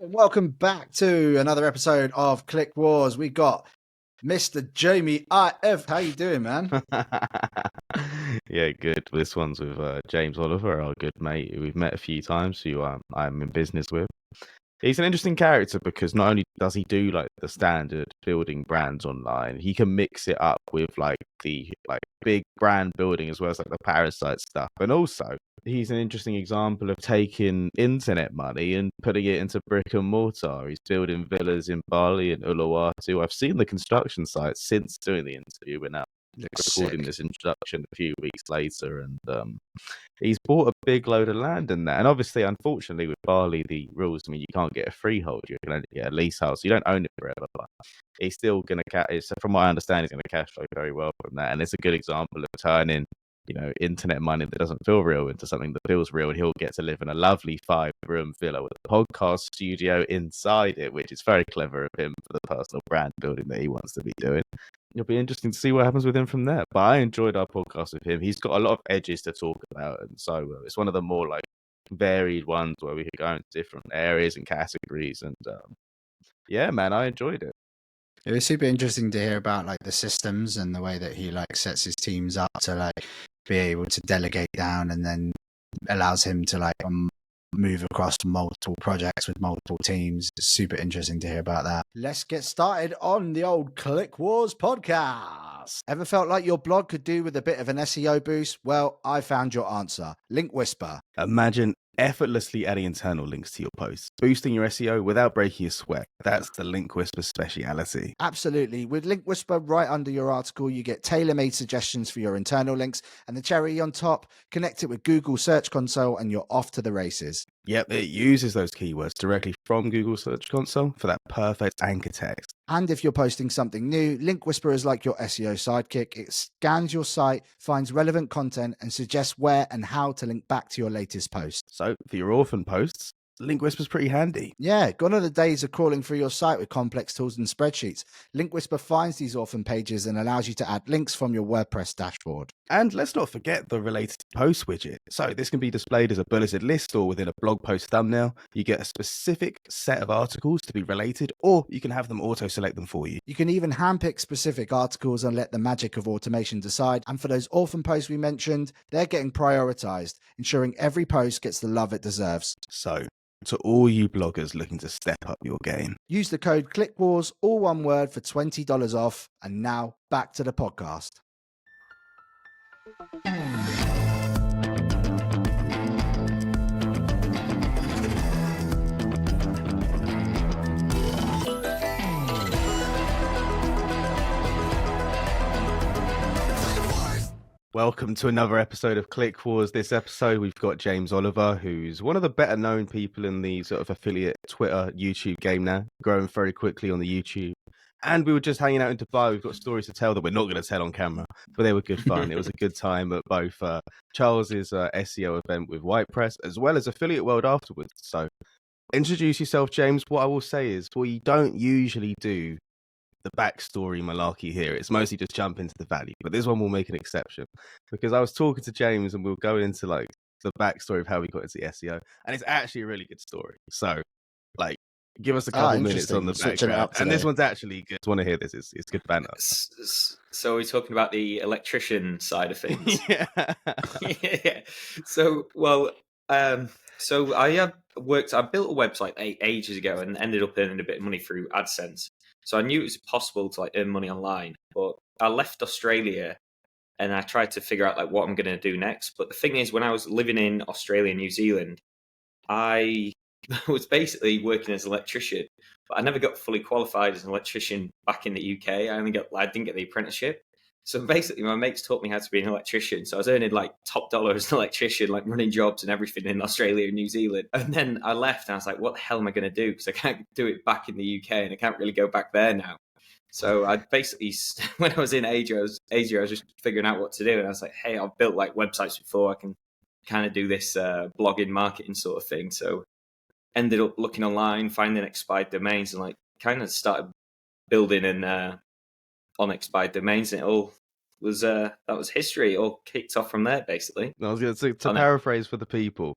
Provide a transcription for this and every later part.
Welcome back to another episode of Click Wars. We got Mr. Jamie IF. How you doing, man? Yeah, good. This one's with James Oliver, our good mate, who we've met a few times, who I'm in business with. He's an interesting character because not only does he do like the standard building brands online, he can mix it up with the big brand building as well as like the parasite stuff. And also, he's an interesting example of taking internet money and putting it into brick and mortar. He's building villas in Bali and Uluwatu. I've seen the construction sites since doing the interview. We're now recording this introduction a few weeks later, and he's bought a big load of land in that. And obviously, unfortunately, with Bali, the rules mean you can't get a freehold. You can only get a leasehold. So you don't own it forever. But he's still going to, from what I understand, he's going to cash flow very well from that. And it's a good example of turning, internet money that doesn't feel real into something that feels real. And he'll get to live in a lovely 5-room villa with a podcast studio inside it, which is very clever of him for the personal brand building that he wants to be doing. It'll be interesting to see what happens with him from there. But I enjoyed our podcast with him. He's got a lot of edges to talk about, and so it's one of the more varied ones where we could go into different areas and categories. And yeah, man, I enjoyed it. It was super interesting to hear about the systems and the way that he sets his teams up to be able to delegate down, and then allows him to move across multiple projects with multiple teams. It's super interesting to hear about that. Let's get started on the old Click Wars podcast. Ever felt like your blog could do with a bit of an SEO boost? Well, I found your answer. Link Whisper. Imagine effortlessly adding internal links to your posts, boosting your SEO without breaking a sweat. That's the Link Whisper speciality. Absolutely. With Link Whisper right under your article, you get tailor-made suggestions for your internal links, and the cherry on top, connect it with Google Search Console and you're off to the races. Yep, it uses those keywords directly from Google Search Console for that perfect anchor text. And if you're posting something new, Link Whisper is like your SEO sidekick. It scans your site, finds relevant content, and suggests where and how to link back to your latest post. So for your orphan posts, Link Whisper's pretty handy. Yeah, gone are the days of crawling through your site with complex tools and spreadsheets. Link Whisper finds these orphan pages and allows you to add links from your WordPress dashboard. And let's not forget the related post widget. So this can be displayed as a bulleted list or within a blog post thumbnail. You get a specific set of articles to be related, or you can have them auto-select them for you. You can even handpick specific articles and let the magic of automation decide. And for those orphan posts we mentioned, they're getting prioritized, ensuring every post gets the love it deserves. So, to all you bloggers looking to step up your game, use the code ClickWars, all one word, for $20 off. And now back to the podcast. Welcome to another episode of Click Wars. This episode, we've got James Oliver, who's one of the better known people in the sort of affiliate Twitter, YouTube game now, growing very quickly on the YouTube. And we were just hanging out in Dubai. We've got stories to tell that we're not going to tell on camera, but they were good fun. It was a good time at both Charles's SEO event with White Press, as well as Affiliate World afterwards. So introduce yourself, James. What I will say is we don't usually do the backstory malarkey here. It's mostly just jump into the value, but this one will make an exception because I was talking to James and we'll go into the backstory of how we got into SEO, and it's actually a really good story. So give us a couple minutes on the background, and this one's actually good. I want to hear this. It's good banter. So we're talking about the electrician side of things. Yeah. Yeah. So I built a website ages ago and ended up earning a bit of money through AdSense. So I knew it was possible to earn money online, but I left Australia and I tried to figure out what I'm going to do next. But the thing is, when I was living in Australia and New Zealand, I was basically working as an electrician, but I never got fully qualified as an electrician back in the UK. I didn't get the apprenticeship. So basically my mates taught me how to be an electrician. So I was earning top dollar as an electrician, running jobs and everything in Australia and New Zealand. And then I left and I was like, what the hell am I going to do? Because I can't do it back in the UK and I can't really go back there now. So I basically, when I was in Asia, I was just figuring out what to do. And I was like, hey, I've built websites before. I can kind of do this blogging, marketing sort of thing. So ended up looking online, finding expired domains, and kind of started building on expired domains, and it all was that was history. It all kicked off from there, basically. I was going to paraphrase for the people.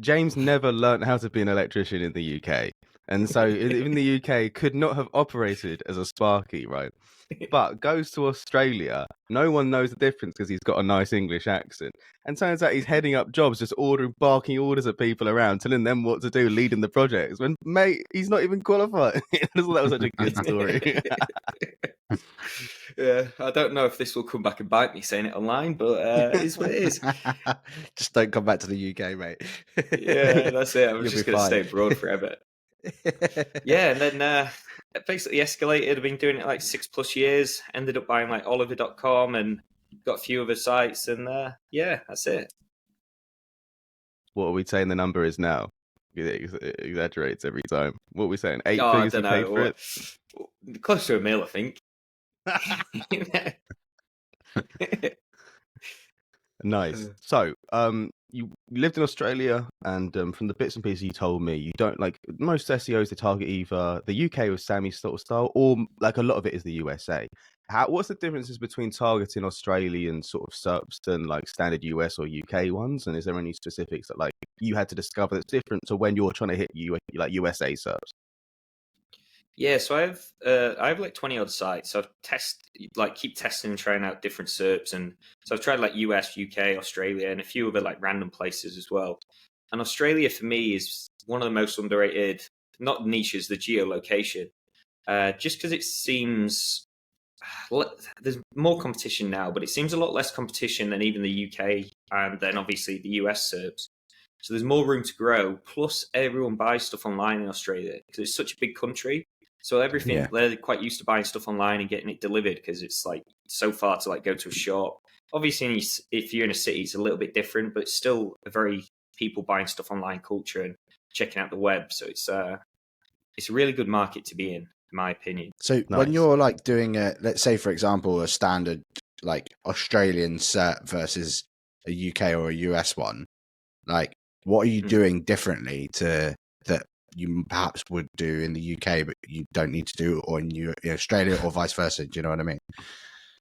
James never learned how to be an electrician in the UK. And so even the UK could not have operated as a Sparky, right? But goes to Australia, no one knows the difference because he's got a nice English accent. And turns out he's heading up jobs, just barking orders at people around, telling them what to do, leading the projects. When, mate, he's not even qualified. That was such a good story. Yeah, I don't know if this will come back and bite me saying it online, but it is what it is. Just don't come back to the UK, mate. Yeah, that's it. I'm You'll just be going to stay fine. abroad forever. Yeah, and then it basically escalated. I've been doing it like 6+ years. Ended up buying like Oliver.com and got a few other sites, and yeah, that's it. What are we saying the number is now? It exaggerates every time. What are we saying? 8 Oh, I figures you don't paid know. for it? Close to $1 million, I think. Nice. So, you lived in Australia, and from the bits and pieces you told me, you don't like most SEOs. They target either the UK with Sammy's sort of style, or like a lot of it is the USA. What's the differences between targeting Australian sort of SERPs than like standard US or UK ones? And is there any specifics that like you had to discover that's different to when you're trying to hit like USA SERPs? Yeah, so I have like 20 odd sites. So I've keep testing and trying out different SERPs, and so I've tried like US, UK, Australia, and a few other like random places as well. And Australia for me is one of the most underrated, not niches, the geolocation. Just because it seems there's more competition now, but it seems a lot less competition than even the UK and then obviously the US SERPs. So there's more room to grow. Plus, everyone buys stuff online in Australia because it's such a big country. So everything they're quite used to buying stuff online and getting it delivered because it's like so far to like go to a shop. Obviously, if you're in a city, it's a little bit different, but it's still a very people buying stuff online culture and checking out the web. So it's a really good market to be in my opinion. So Nice. when you're like doing let's say for example, a standard like Australian set versus a UK or a US one, like what are you doing differently to that you perhaps would do in the UK, but you don't need to do or in Australia or vice versa? Do you know what I mean? Do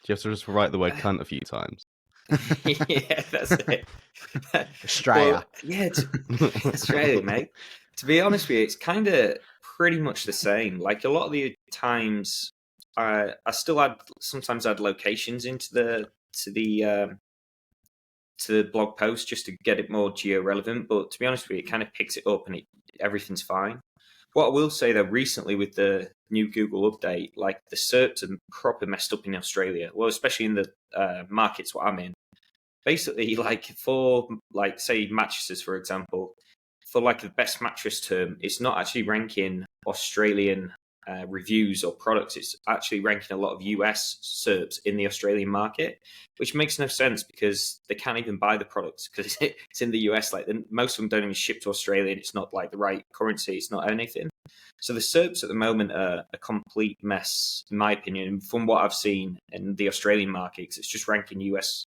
you have to just write the word cunt a few times? Yeah, that's it. Australia. Well, yeah, Australia, mate. To be honest with you, it's kind of pretty much the same. Like a lot of the times, I still sometimes add locations into the blog post just to get it more geo relevant. But to be honest with you, it kind of picks it up and everything's fine. What I will say though, recently with the new Google update, like the SERPs are proper messed up in Australia. Well, especially in the markets what I'm in. Basically, like for like say mattresses, for example, for like the best mattress term, it's not actually ranking Australian reviews or products. It's actually ranking a lot of US SERPs in the Australian market, which makes no sense because they can't even buy the products because it's in the US. Like most of them don't even ship to Australia, and it's not like the right currency. It's not anything. So the SERPs at the moment are a complete mess, in my opinion, from what I've seen in the Australian market. Because it's just ranking US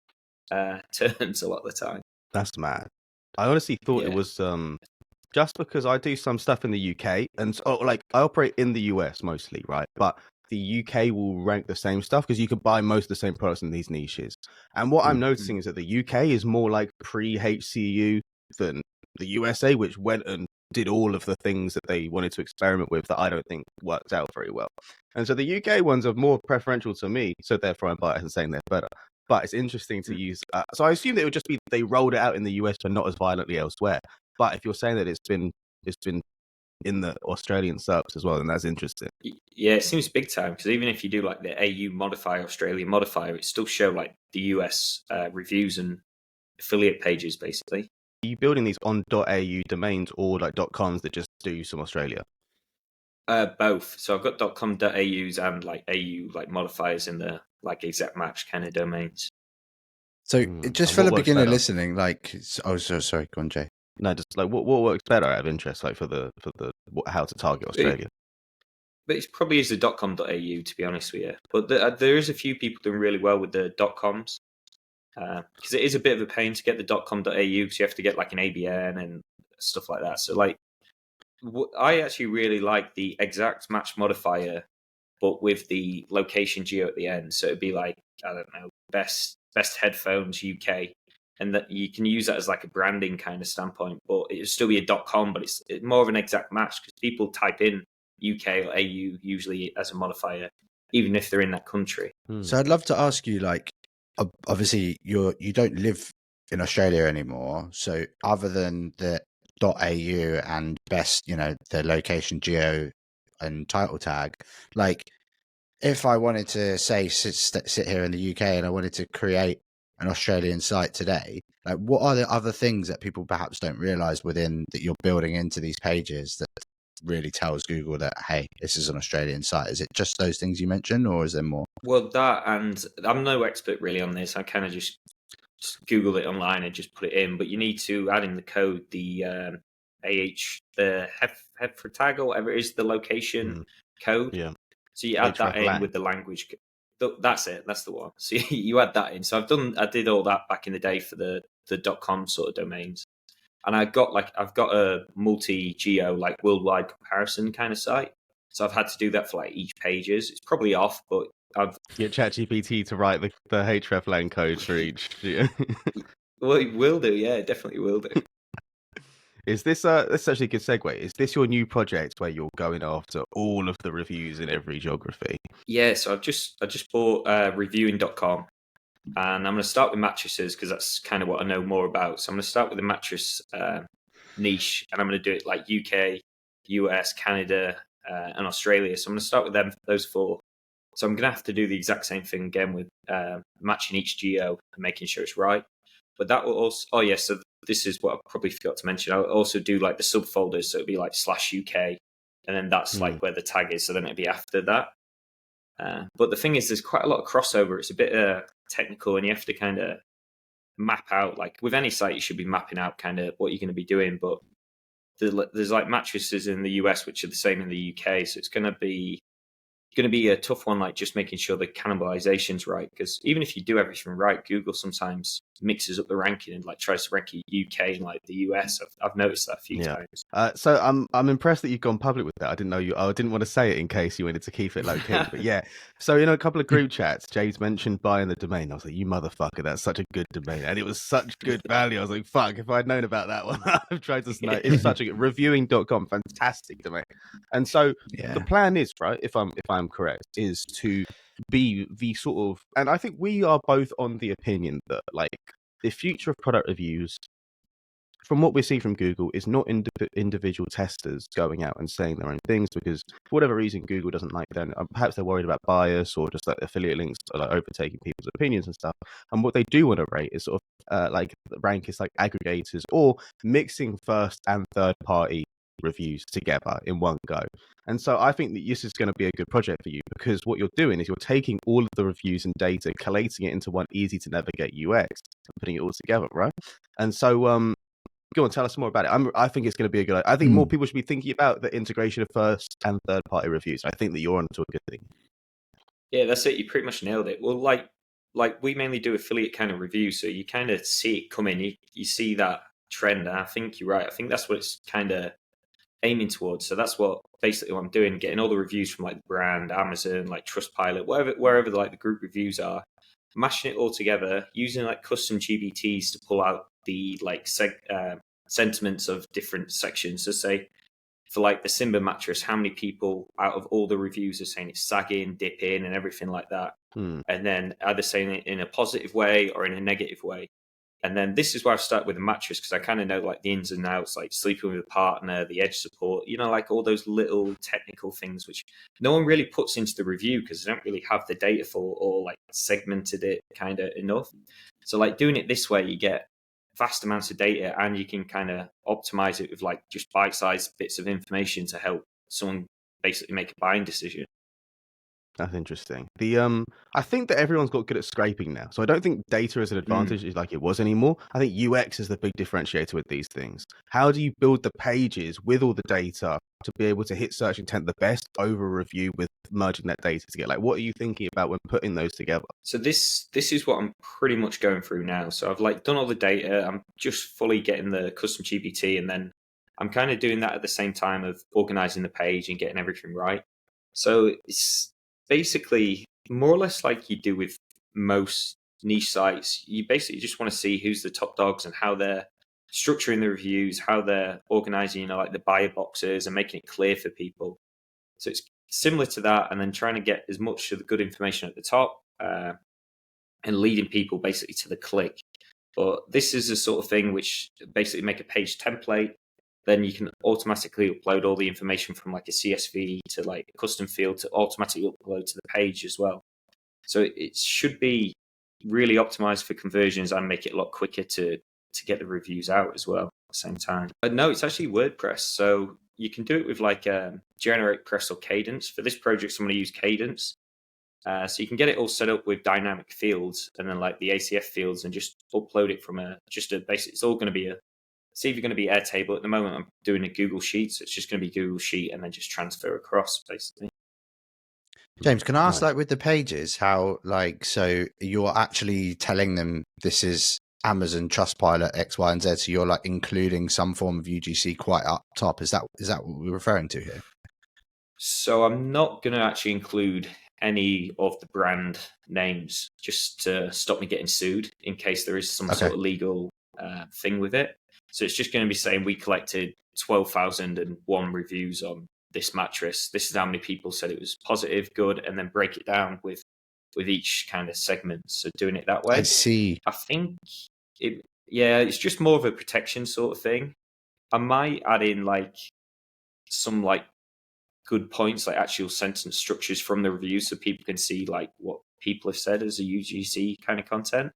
terms a lot of the time. That's mad. I honestly thought it was just because I do some stuff in the UK and like I operate in the US mostly, right? But the UK will rank the same stuff because you can buy most of the same products in these niches. And what I'm noticing is that the UK is more like pre-HCU than the USA, which went and did all of the things that they wanted to experiment with that I don't think worked out very well. And so the UK ones are more preferential to me, so therefore I'm biased and saying they're better. But it's interesting to use. So I assume that it would just be they rolled it out in the US, but not as violently elsewhere. But if you're saying that it's been in the Australian SERPs as well, then that's interesting. Yeah, it seems big time because even if you do like the AU modifier, Australian modifier, it still show like the US reviews and affiliate pages basically. Are you building these on .au domains or like .coms that just do some Australia? Both. So I've got .com.au's and like AU like modifiers in the like exact match kind of domains. So just for the beginner listening, like, oh, so sorry, go on, Jay. No, just like what works better out of interest, like for the how to target Australia. But it probably is the .com.au to be honest with you. But there is a few people doing really well with the .coms because it is a bit of a pain to get the .com.au because you have to get like an ABN and stuff like that. So like, I actually really like the exact match modifier, but with the location geo at the end. So it'd be like I don't know, best headphones UK, and that you can use that as like a branding kind of standpoint, but it'll still be a .com, but it's more of an exact match because people type in UK or AU usually as a modifier, even if they're in that country. So I'd love to ask you, like, obviously you don't live in Australia anymore. So other than the .au and best, the location geo and title tag, like, if I wanted to say sit here in the UK and I wanted to create an Australian site today, like, what are the other things that people perhaps don't realize within that you're building into these pages that really tells Google that, hey, this is an Australian site? Is it just those things you mentioned, or is there more? Well, that, and I'm no expert really on this. I kind of just Google it online and just put it in. But you need to add in the code, the the Heffer tag or whatever it is, the location code. Yeah. So you add that in hreflang. with the language. That's it. That's the one. So you add that in. So I did all that back in the day for the .com sort of domains, and I've got a multi-geo, like worldwide comparison kind of site. So I've had to do that for like each pages. It's probably off, but I've Get ChatGPT to write the hreflang code for each. Yeah. well, it will do. Yeah, it definitely will do. Is this that's actually a good segue. Is this your new project where you're going after all of the reviews in every geography? Yeah, so I just bought reviewing.com, and I'm going to start with mattresses because that's kind of what I know more about. So I'm going to start with the mattress niche, and I'm going to do it like UK, US, Canada, and Australia. So I'm going to start with those four. So I'm going to have to do the exact same thing again with matching each geo and making sure it's right. But that will also, oh yeah, so this is what I probably forgot to mention. I'll also do like the subfolders. So it'll be like /UK, and then that's like where the tag is. So then it'll be after that. But the thing is, there's quite a lot of crossover. It's a bit technical, and you have to kind of map out, like with any site, you should be mapping out kind of what you're going to be doing. But there's like mattresses in the US, which are the same in the UK. So it's going to be a tough one, like just making sure the cannibalization's right. Because even if you do everything right, Google sometimes mixes up the ranking and like tries to rank you UK and like the US. I've noticed that a few times. So I'm impressed that you've gone public with that. I didn't know you. I didn't want to say it in case you wanted to keep it low key. But yeah. So in a couple of group chats, James mentioned buying the domain. I was like, you motherfucker, that's such a good domain, and it was such good value. I was like, fuck, if I'd known about that one, I've tried to know. It's such a good reviewing.com, fantastic domain. And so the plan is, right, if I'm correct, is to be the sort of, and I think we are both on the opinion that like the future of product reviews, from what we see from Google, is not individual testers going out and saying their own things, because for whatever reason Google doesn't like them. Perhaps they're worried about bias, or just like affiliate links are like overtaking people's opinions and stuff. And what they do want to rate is sort of like rank is like aggregators or mixing first and third party reviews together in one go. And so I think that this is going to be a good project for you, because what you're doing is you're taking all of the reviews and data, collating it into one easy to navigate UX and putting it all together, right? And so go on, tell us more about it. I think it's going to be a good. I think more people should be thinking about the integration of first and third party reviews. I think that you're onto a good thing. Yeah, that's it. You pretty much nailed it. Well, like we mainly do affiliate kind of reviews, so you kind of see it coming. You see that trend, and I think you're right. I think that's what it's kind of aiming towards. So that's what basically what I'm doing, getting all the reviews from like the brand, Amazon, like Trustpilot, wherever like the group reviews are, mashing it all together, using like custom GBTs to pull out the like sentiments of different sections. So say for like the Simba mattress, how many people out of all the reviews are saying it's sagging, dipping, and everything like that, and then either saying it in a positive way or in a negative way. And then this is where I start with the mattress, because I kind of know like the ins and outs, like sleeping with a partner, the edge support, like all those little technical things which no one really puts into the review because they don't really have the data for, or like segmented it kind of enough. So like doing it this way, you get vast amounts of data, and you can kind of optimize it with like just bite-sized bits of information to help someone basically make a buying decision. That's interesting. I think that everyone's got good at scraping now, so I don't think data is an advantage like it was anymore. I think UX is the big differentiator with these things. How do you build the pages with all the data to be able to hit search intent the best over review with merging that data together? Like, what are you thinking about when putting those together? So this is what I'm pretty much going through now. So I've like done all the data. I'm just fully getting the custom GBT, and then I'm kind of doing that at the same time of organizing the page and getting everything right. So it's basically more or less like you do with most niche sites, you basically just want to see who's the top dogs and how they're structuring the reviews, how they're organizing, like the buyer boxes and making it clear for people. So it's similar to that, and then trying to get as much of the good information at the top and leading people basically to the click. But this is a sort of thing which basically make a page template. Then you can automatically upload all the information from like a CSV to like a custom field to automatically upload to the page as well. So it should be really optimized for conversions and make it a lot quicker to get the reviews out as well at the same time. No, it's actually WordPress. So you can do it with like GeneratePress or Cadence. For this project, I'm going to use Cadence. So you can get it all set up with dynamic fields and then like the ACF fields and just upload it from a basic. It's all going to be it's either going to be Airtable. At the moment, I'm doing a Google Sheet, so it's just going to be Google Sheet and then just transfer across basically. James, can I ask, like with the pages, how like, so you're actually telling them this is Amazon Trustpilot X, Y, and Z, so you're like including some form of UGC quite up top. Is that what we're referring to here? So I'm not going to actually include any of the brand names just to stop me getting sued in case there is some sort of legal thing with it. So it's just going to be saying we collected 12,001 reviews on this mattress. This is how many people said it was positive, good, and then break it down with each kind of segment. So doing it that way. I see. I think it's just more of a protection sort of thing. I might add in like some like good points, like actual sentence structures from the reviews, so people can see like what people have said as a UGC kind of content.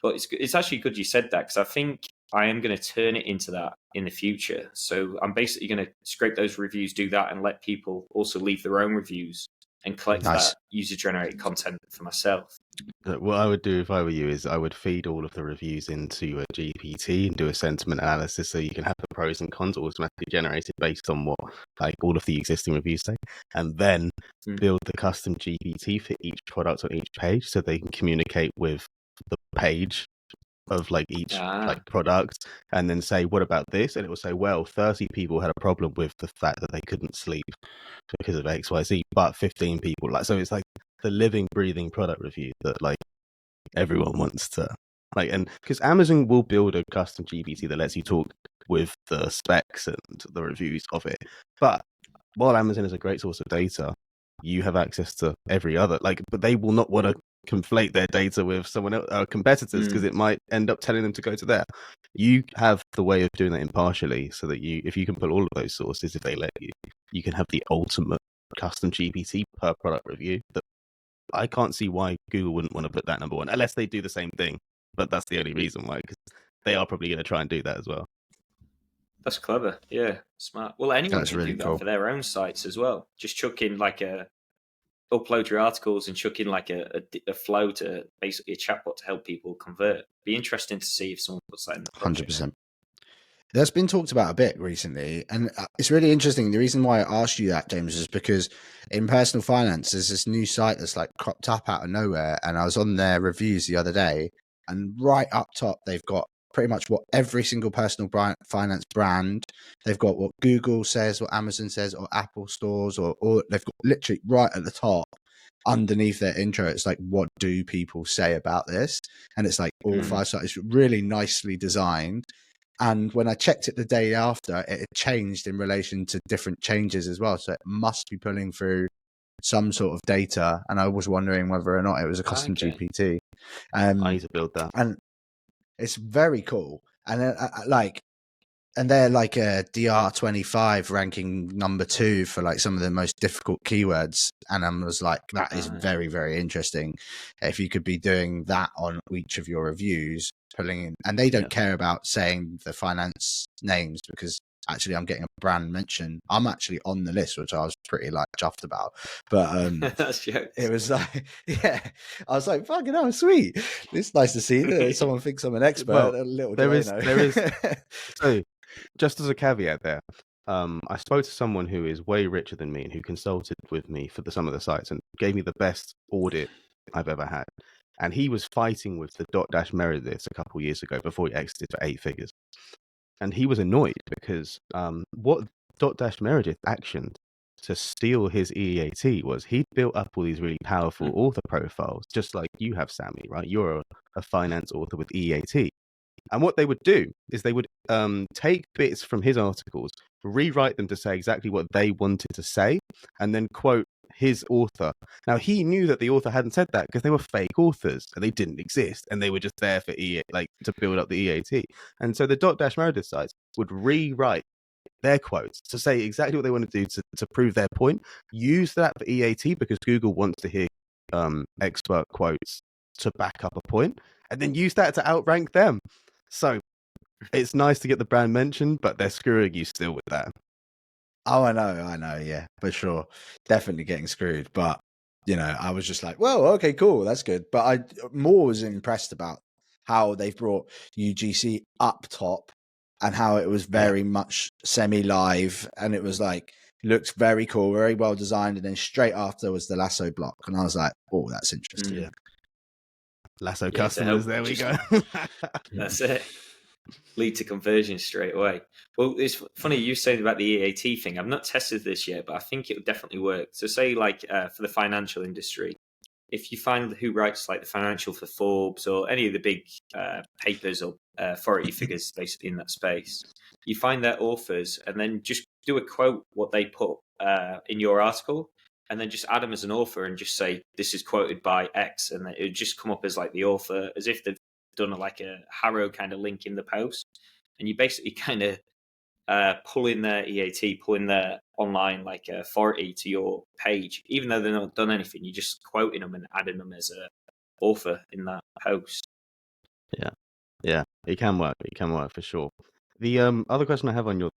But it's actually good you said that, because I think I am going to turn it into that in the future. So I'm basically going to scrape those reviews, do that, and let people also leave their own reviews and collect that user-generated content for myself. What I would do if I were you is I would feed all of the reviews into a GPT and do a sentiment analysis, so you can have the pros and cons automatically generated based on what like all of the existing reviews say, and then build the custom GPT for each product on each page, so they can communicate with the page of like each like product, and then say, what about this? And it will say, well, 30 people had a problem with the fact that they couldn't sleep because of XYZ, but 15 people like, so it's like the living breathing product review that like everyone wants to like. And because Amazon will build a custom GPT that lets you talk with the specs and the reviews of it, but while Amazon is a great source of data, you have access to every other but they will not want to conflate their data with someone else, competitors, because it might end up telling them to go to there. You have the way of doing that impartially, so that if you can put all of those sources, if they let you, you can have the ultimate custom GPT per product review. That I can't see why Google wouldn't want to put that number one, unless they do the same thing. But that's the only reason why, because they are probably going to try and do that as well. That's clever. Yeah, smart. Well, anyone can do that for their own sites as well. Just chuck in like upload your articles and chuck in like a flow to basically a chatbot to help people convert. Be interesting to see if someone puts that in the project. 100%. That's been talked about a bit recently, and it's really interesting. The reason why I asked you that, James, is because in personal finance, there's this new site that's like cropped up out of nowhere, and I was on their reviews the other day, and right up top, they've got pretty much what every single personal finance brand, they've got what Google says, what Amazon says, or Apple stores, or they've got literally right at the top underneath their intro. It's like, what do people say about this? And it's like all 5 stars. It's really nicely designed. And when I checked it the day after, it had changed in relation to different changes as well. So it must be pulling through some sort of data. And I was wondering whether or not it was a custom GPT. I need to build that. And it's very cool. And and they're like a DR25 ranking number 2 for like some of the most difficult keywords. And I was like, that is very, very interesting. If you could be doing that on each of your reviews, pulling in, and they don't care about saying the finance names, because actually I'm getting a brand mention. I'm actually on the list, which I was pretty like chuffed about. But that's it was like, I was like, fucking hell, sweet. It's nice to see that someone thinks I'm an expert. Well, a little there is so just as a caveat there, I spoke to someone who is way richer than me and who consulted with me for some of the sites and gave me the best audit I've ever had. And he was fighting with the Dotdash Meredith a couple of years ago before he exited for 8 figures. And he was annoyed because what Dotdash Meredith actioned to steal his EAT was he'd built up all these really powerful author profiles, just like you have, Sammy, right? You're a finance author with EAT. And what they would do is they would take bits from his articles, rewrite them to say exactly what they wanted to say, and then quote his author. Now, he knew that the author hadn't said that because they were fake authors and they didn't exist, and they were just there for to build up the EAT. And so the Meredith sites would rewrite their quotes to say exactly what they want to do to prove their point. Use that for EAT because Google wants to hear expert quotes to back up a point, and then use that to outrank them. So it's nice to get the brand mentioned, but they're screwing you still with that. Oh, I know, yeah, for sure. Definitely getting screwed. But, I was just like, well, okay, cool, that's good. But I more was impressed about how they've brought UGC up top and how it was very much semi-live, and it was like, looked very cool, very well designed, and then straight after was the lasso block. And I was like, oh, that's interesting. Yeah. Lasso customers, there we go. That's it. Lead to conversion straight away. Well, it's funny you saying about the EAT thing. I've not tested this yet, but I think it would definitely work. So say like for the financial industry, if you find who writes like the financial for Forbes or any of the big papers or authority figures basically in that space, you find their authors and then just do a quote what they put in your article, and then just add them as an author and just say this is quoted by X, and it would just come up as like the author, as if they've done like a Harrow kind of link in the post, and you basically kind of pull in their EAT, pull in their online like authority to your page, even though they've not done anything. You're just quoting them and adding them as a author in that post. Yeah, it can work. It can work for sure. The other question I have on your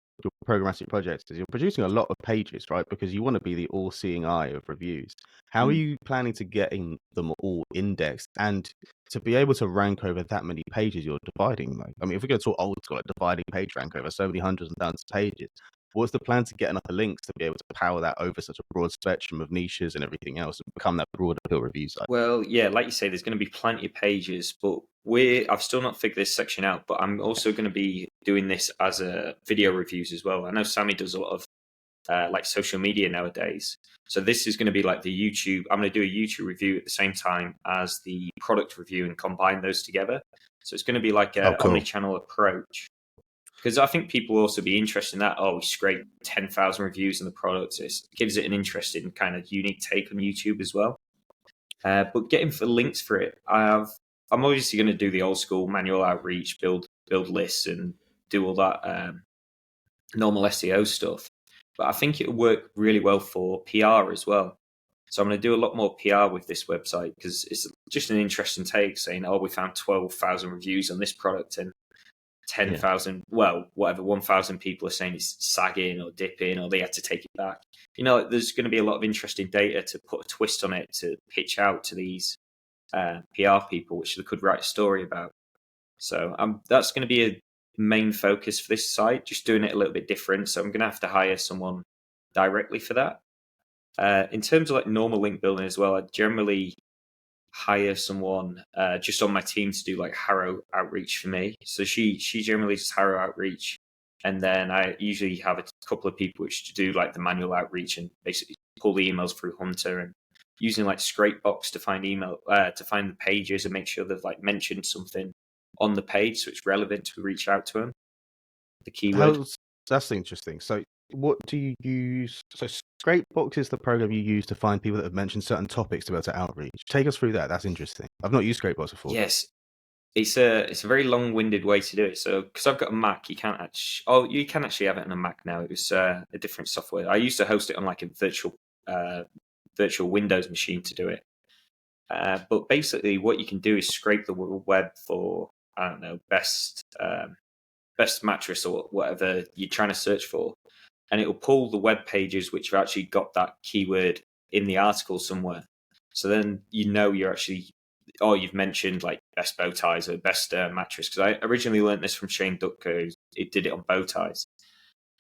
programmatic projects is you're producing a lot of pages, right? Because you want to be the all-seeing eye of reviews. How are you planning to getting them all indexed and to be able to rank over that many pages you're dividing? Like, I mean, if we go to old school, like dividing page rank over so many hundreds and thousands of pages, what's the plan to get enough links to be able to power that over such a broad spectrum of niches and everything else and become that broad appeal review site? Well, yeah, like you say, there's going to be plenty of pages, but I've still not figured this section out, but I'm also going to be doing this as a video reviews as well. I know Sammy does a lot of like social media nowadays. So this is going to be like the YouTube. I'm going to do a YouTube review at the same time as the product review and combine those together. So it's going to be like a omni-channel approach. Because I think people will also be interested in that. Oh, we scraped 10,000 reviews on the product. So it gives it an interesting kind of unique take on YouTube as well. But getting for links for it, I'm obviously going to do the old school manual outreach, build lists and do all that normal SEO stuff. But I think it'll work really well for PR as well. So I'm going to do a lot more PR with this website because it's just an interesting take saying, oh, we found 12,000 reviews on this product and 10,000, well, whatever, 1,000 people are saying it's sagging or dipping or they had to take it back. There's going to be a lot of interesting data to put a twist on it to pitch out to these PR people, which they could write a story about. So that's going to be a main focus for this site, just doing it a little bit different. So I'm going to have to hire someone directly for that. In terms of like normal link building as well, I generally hire someone just on my team to do like Harrow outreach for me. So she generally does Harrow outreach, and then I usually have a couple of people which to do like the manual outreach and basically pull the emails through Hunter and using like Scrapebox to find to find the pages and make sure they've like mentioned something on the page so it's relevant to reach out to them. The keyword. That's interesting. So what do you use? So Scrapebox is the program you use to find people that have mentioned certain topics to be able to outreach. Take us through that. That's interesting. I've not used Scrapebox before. Yes. It's a very long-winded way to do it. So because I've got a Mac, you can't actually. Oh, you can actually have it on a Mac now. It was a different software. I used to host it on like a virtual Windows machine to do it. But basically, what you can do is scrape the web for best mattress or whatever you're trying to search for, and it will pull the web pages which have actually got that keyword in the article somewhere. So then you're actually. You've mentioned like best bow ties or best mattress, because I originally learned this from Shane Ducker. It did it on bow ties.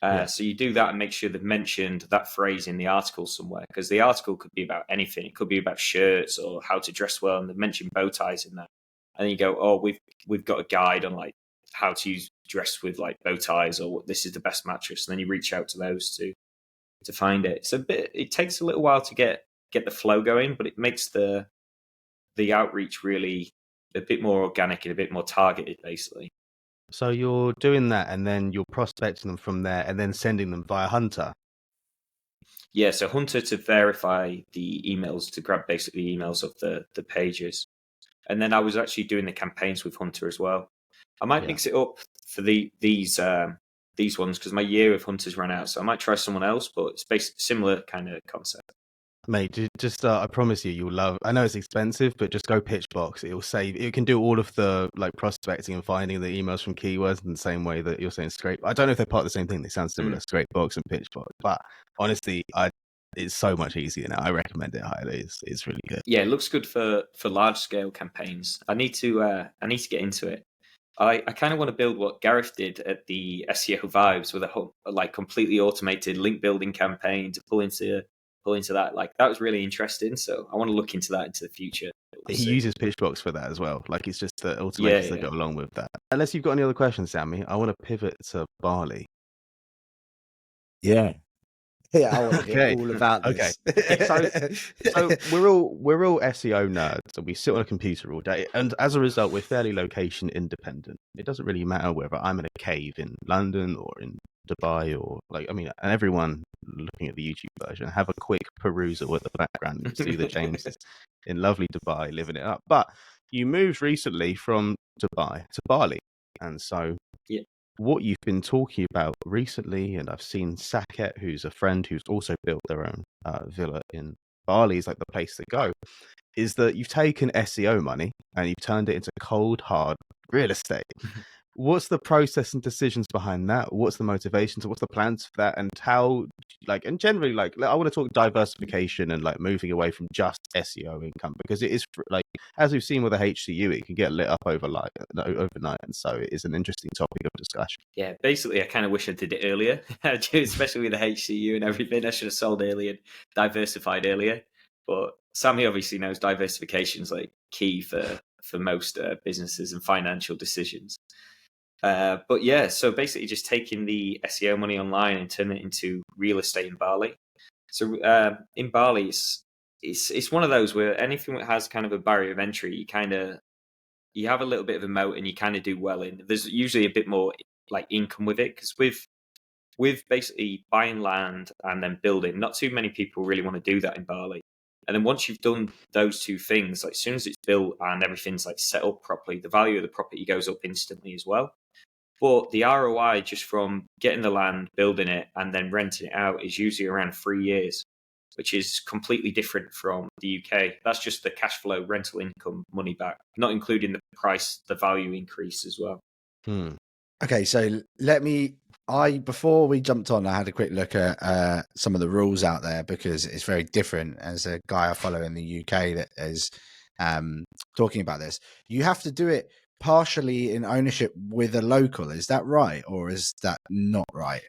So you do that and make sure they've mentioned that phrase in the article somewhere, because the article could be about anything. It could be about shirts or how to dress well, and they've mentioned bow ties in that. And then you go, oh, we've got a guide on like how to dress with like bow ties, or this is the best mattress. And then you reach out to those to find it. It takes a little while to get the flow going, but it makes the outreach really a bit more organic and a bit more targeted, basically. So you're doing that, and then you're prospecting them from there, and then sending them via Hunter. Yeah, so Hunter to verify the emails, to grab basically emails of the pages. And then I was actually doing the campaigns with Hunter as well. I might mix it up for these ones because my year with Hunters ran out. So I might try someone else, but it's basically similar kind of concept. Mate, just I promise you'll love. I know it's expensive, but just go Pitchbox. It'll save. It can do all of the like prospecting and finding the emails from keywords in the same way that you're saying Scrape. I don't know if they're part of the same thing. They sound similar, Scrapebox and Pitchbox. But honestly, it's so much easier now. I recommend it highly. It's really good. Yeah, it looks good for large scale campaigns. I need to get into it. I kind of want to build what Gareth did at the SEO Vibes with a whole like completely automated link building campaign to pull into that. Like that was really interesting. So I want to look into that into the future. He uses Pitchbox for that as well. Like it's just the automations that go along with that. Unless you've got any other questions, Sammy, I want to pivot to Bali. Yeah, I want to hear all about this. So we're all SEO nerds, and we sit on a computer all day, and as a result, we're fairly location independent. It doesn't really matter whether I'm in a cave in London or in Dubai, or and everyone looking at the YouTube version, have a quick perusal at the background and see that James is in lovely Dubai living it up. But you moved recently from Dubai to Bali, and so what you've been talking about recently, and I've seen Saket, who's a friend who's also built their own villa in Bali, is like the place to go, is that you've taken SEO money and you've turned it into cold, hard real estate. What's the process and decisions behind that? What's the motivations? What's the plans for that? And how, and generally, I want to talk diversification and moving away from just SEO income, because it is as we've seen with the HCU, it can get lit up overnight. And so it is an interesting topic of discussion. Yeah, basically, I kind of wish I did it earlier, especially with the HCU and everything. I should have sold earlier and diversified earlier. But Sammy obviously knows diversification is key for most businesses and financial decisions. But yeah, so basically just taking the SEO money online and turning it into real estate in Bali. So in Bali, it's one of those where anything that has kind of a barrier of entry, you have a little bit of a moat and you kind of do well in. There's usually a bit more income with it, because with basically buying land and then building, not too many people really want to do that in Bali. And then once you've done those two things, as soon as it's built and everything's set up properly, the value of the property goes up instantly as well. But the ROI just from getting the land, building it, and then renting it out is usually around 3 years, which is completely different from the UK. That's just the cash flow, rental income, money back, not including the price, the value increase as well. Okay, so before we jumped on, I had a quick look at some of the rules out there, because it's very different. As a guy I follow in the UK that is talking about this, you have to do it partially in ownership with a local. Is that right, or is that not right?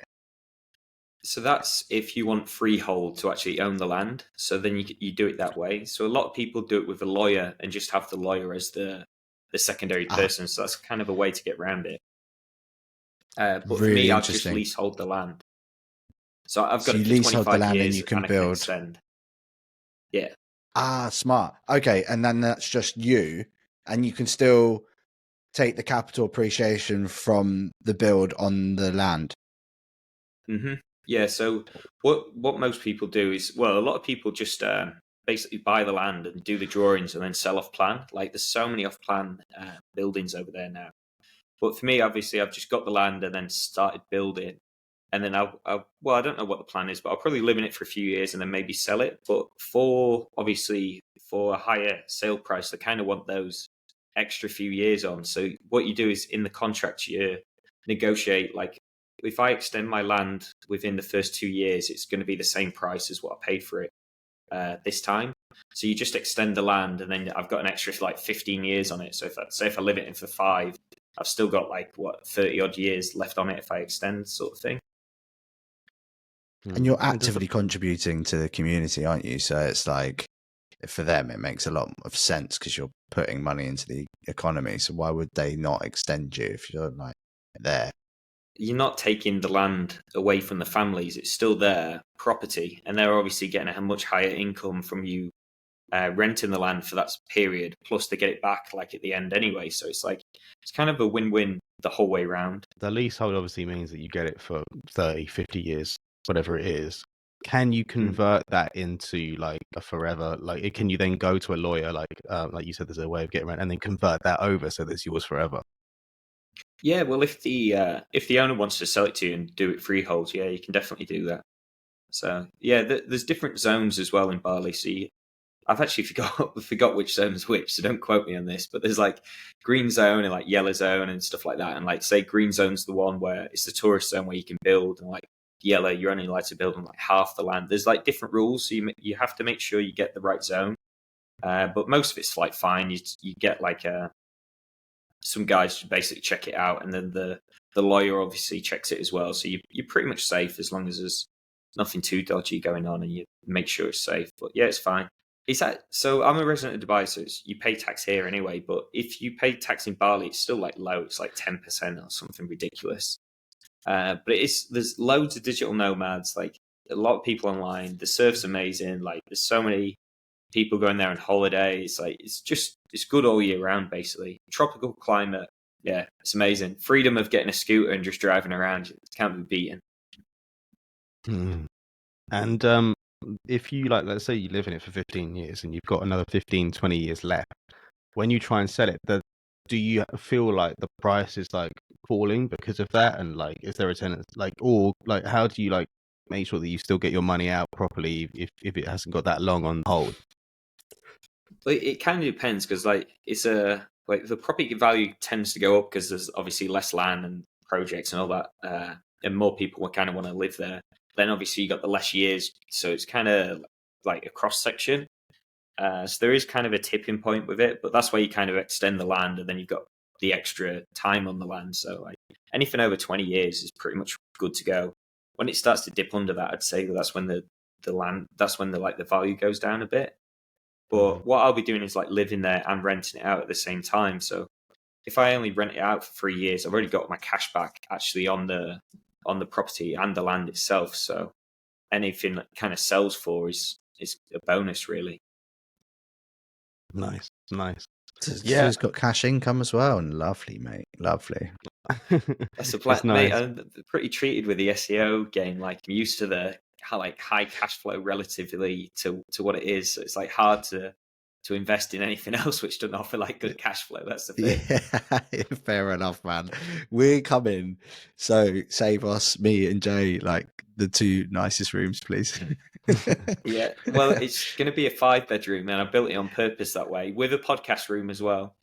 So that's if you want freehold to actually own the land. So then you do it that way. So a lot of people do it with a lawyer and just have the lawyer as the secondary person. So that's kind of a way to get around it. But really for me, I've just leasehold the land. So I've got it for 25 land years and you can build. Extend. Yeah. Smart. Okay, and then that's just you, and you can still take the capital appreciation from the build on the land. Yeah. So what most people do is, a lot of people just basically buy the land and do the drawings and then sell off plan. There's so many off plan buildings over there now. But for me, obviously, I've just got the land and then started building. And then I don't know what the plan is, but I'll probably live in it for a few years and then maybe sell it. But for a higher sale price, they kind of want those extra few years on. So what you do is in the contract, you negotiate, if I extend my land within the first 2 years, it's going to be the same price as what I paid for it this time. So you just extend the land, and then I've got an extra 15 years on it. So if I live it in for 5, I've still got 30 odd years left on it if I extend, sort of thing. And you're actively contributing to the community, aren't you? So it's for them, it makes a lot of sense because you're putting money into the economy. So why would they not extend you if you're there? you're not taking the land away from the families. It's still their property, and they're obviously getting a much higher income from you renting the land for that period. Plus, they get it back like at the end anyway. So it's kind of a win-win the whole way around. The leasehold obviously means that you get it for 30, 50 years, whatever it is. Can you convert that into like a forever? Like, can you then go to a lawyer, like you said, there's a way of getting rent, and then convert that over so that it's yours forever? Yeah, well, if the owner wants to sell it to you and do it freehold, yeah, you can definitely do that. So yeah, there's different zones as well in Bali. So I've actually forgot which zone's which, so don't quote me on this. But there's like green zone and like yellow zone and stuff like that. And like say green zone's the one where it's the tourist zone where you can build, and like yellow you're only allowed to build on like half the land. There's like different rules, so you have to make sure you get the right zone. But most of it's like fine. You get like some guys to basically check it out, and then the lawyer obviously checks it as well. So you're pretty much safe as long as there's nothing too dodgy going on, and you make sure it's safe. But yeah, it's fine. So I'm a resident of Dubai, so you pay tax here anyway. But if you pay tax in Bali, it's still like low. It's like 10% or something ridiculous. But there's loads of digital nomads, like a lot of people online. The surf's amazing. Like there's so many people going there on holidays. Like it's good all year round, basically. Tropical climate, yeah, it's amazing. Freedom of getting a scooter and just driving around, it can't be beaten. And if you like, let's say you live in it for 15 years and you've got another 15, 20 years left, when you try and sell it, do you feel like the price is like falling because of that? And like, is there a tendency, like, or like, how do you like make sure that you still get your money out properly if it hasn't got that long on hold? But it kind of depends, because like like the property value tends to go up because there's obviously less land and projects and all that, and more people will kind of want to live there. Then obviously you got the less years, so it's kind of like a cross section. So there is kind of a tipping point with it, but that's why you kind of extend the land, and then you've got the extra time on the land. So like anything over 20 years is pretty much good to go. When it starts to dip under that, I'd say that's when the value goes down a bit. But what I'll be doing is like living there and renting it out at the same time. So if I only rent it out for 3 years, I've already got my cash back actually on the property and the land itself. So anything that kind of sells for is a bonus, really. Nice. Yeah, it's got cash income as well, and lovely, mate, lovely. That's a plan, mate. I'm pretty treated with the SEO game. Like I'm used to the high cash flow relatively to what it is. So it's like hard to invest in anything else which doesn't offer like good cash flow. That's the thing. Yeah, fair enough, man. We're coming, so save us, me and Jay, like the two nicest rooms, please. Yeah, well, it's going to be a 5-bedroom, and I built it on purpose that way with a podcast room as well.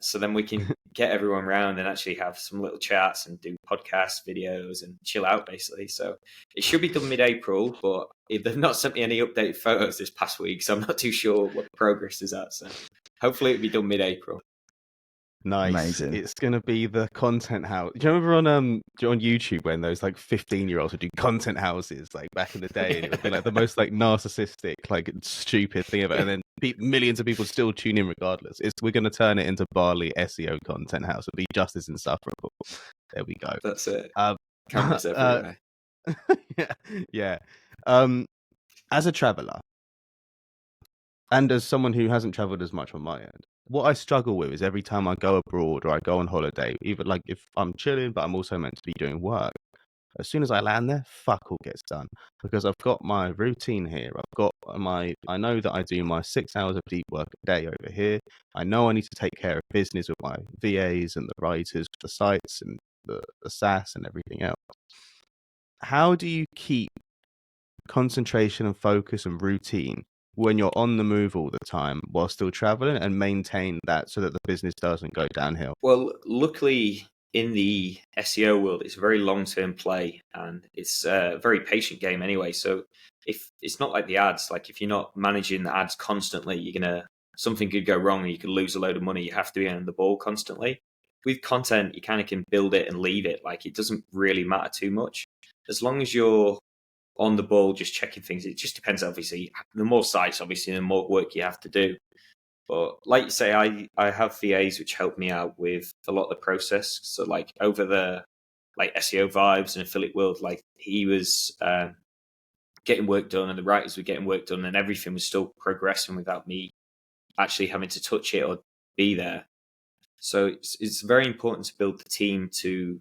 So then we can get everyone around and actually have some little chats and do podcast videos and chill out, basically. So it should be done mid-April, but they've not sent me any updated photos this past week, so I'm not too sure what the progress is at. So hopefully it'll be done mid-April. Nice. Amazing. It's gonna be the content house. Do you remember on YouTube when those like 15-year-olds would do content houses like back in the day, and it would be like the most like narcissistic, like stupid thing ever, and then millions of people still tune in regardless. We're gonna turn it into Bali SEO content house. It'll be just as insufferable. There we go. That's it. Cameras everywhere. Yeah. As a traveler, and as someone who hasn't traveled as much on my end, what I struggle with is every time I go abroad or I go on holiday, even like if I'm chilling, but I'm also meant to be doing work, as soon as I land there, fuck all gets done, because I've got my routine here. I know that I do my 6 hours of deep work a day over here. I know I need to take care of business with my VAs and the writers, the sites and the SaaS and everything else. How do you keep concentration and focus and routine when you're on the move all the time while still traveling, and maintain that so that the business doesn't go downhill? Well, luckily in the SEO world, it's a very long-term play, and it's a very patient game anyway. So if it's not like the ads, like if you're not managing the ads constantly, something could go wrong and you could lose a load of money. You have to be on the ball constantly. With content, you kind of can build it and leave it. Like it doesn't really matter too much. As long as you're on the ball, just checking things. It just depends, obviously. The more sites, obviously, the more work you have to do. But like you say, I have VAs which help me out with a lot of the process. So like over the like SEO vibes and affiliate world, like he was getting work done and the writers were getting work done and everything was still progressing without me actually having to touch it or be there. So it's very important to build the team to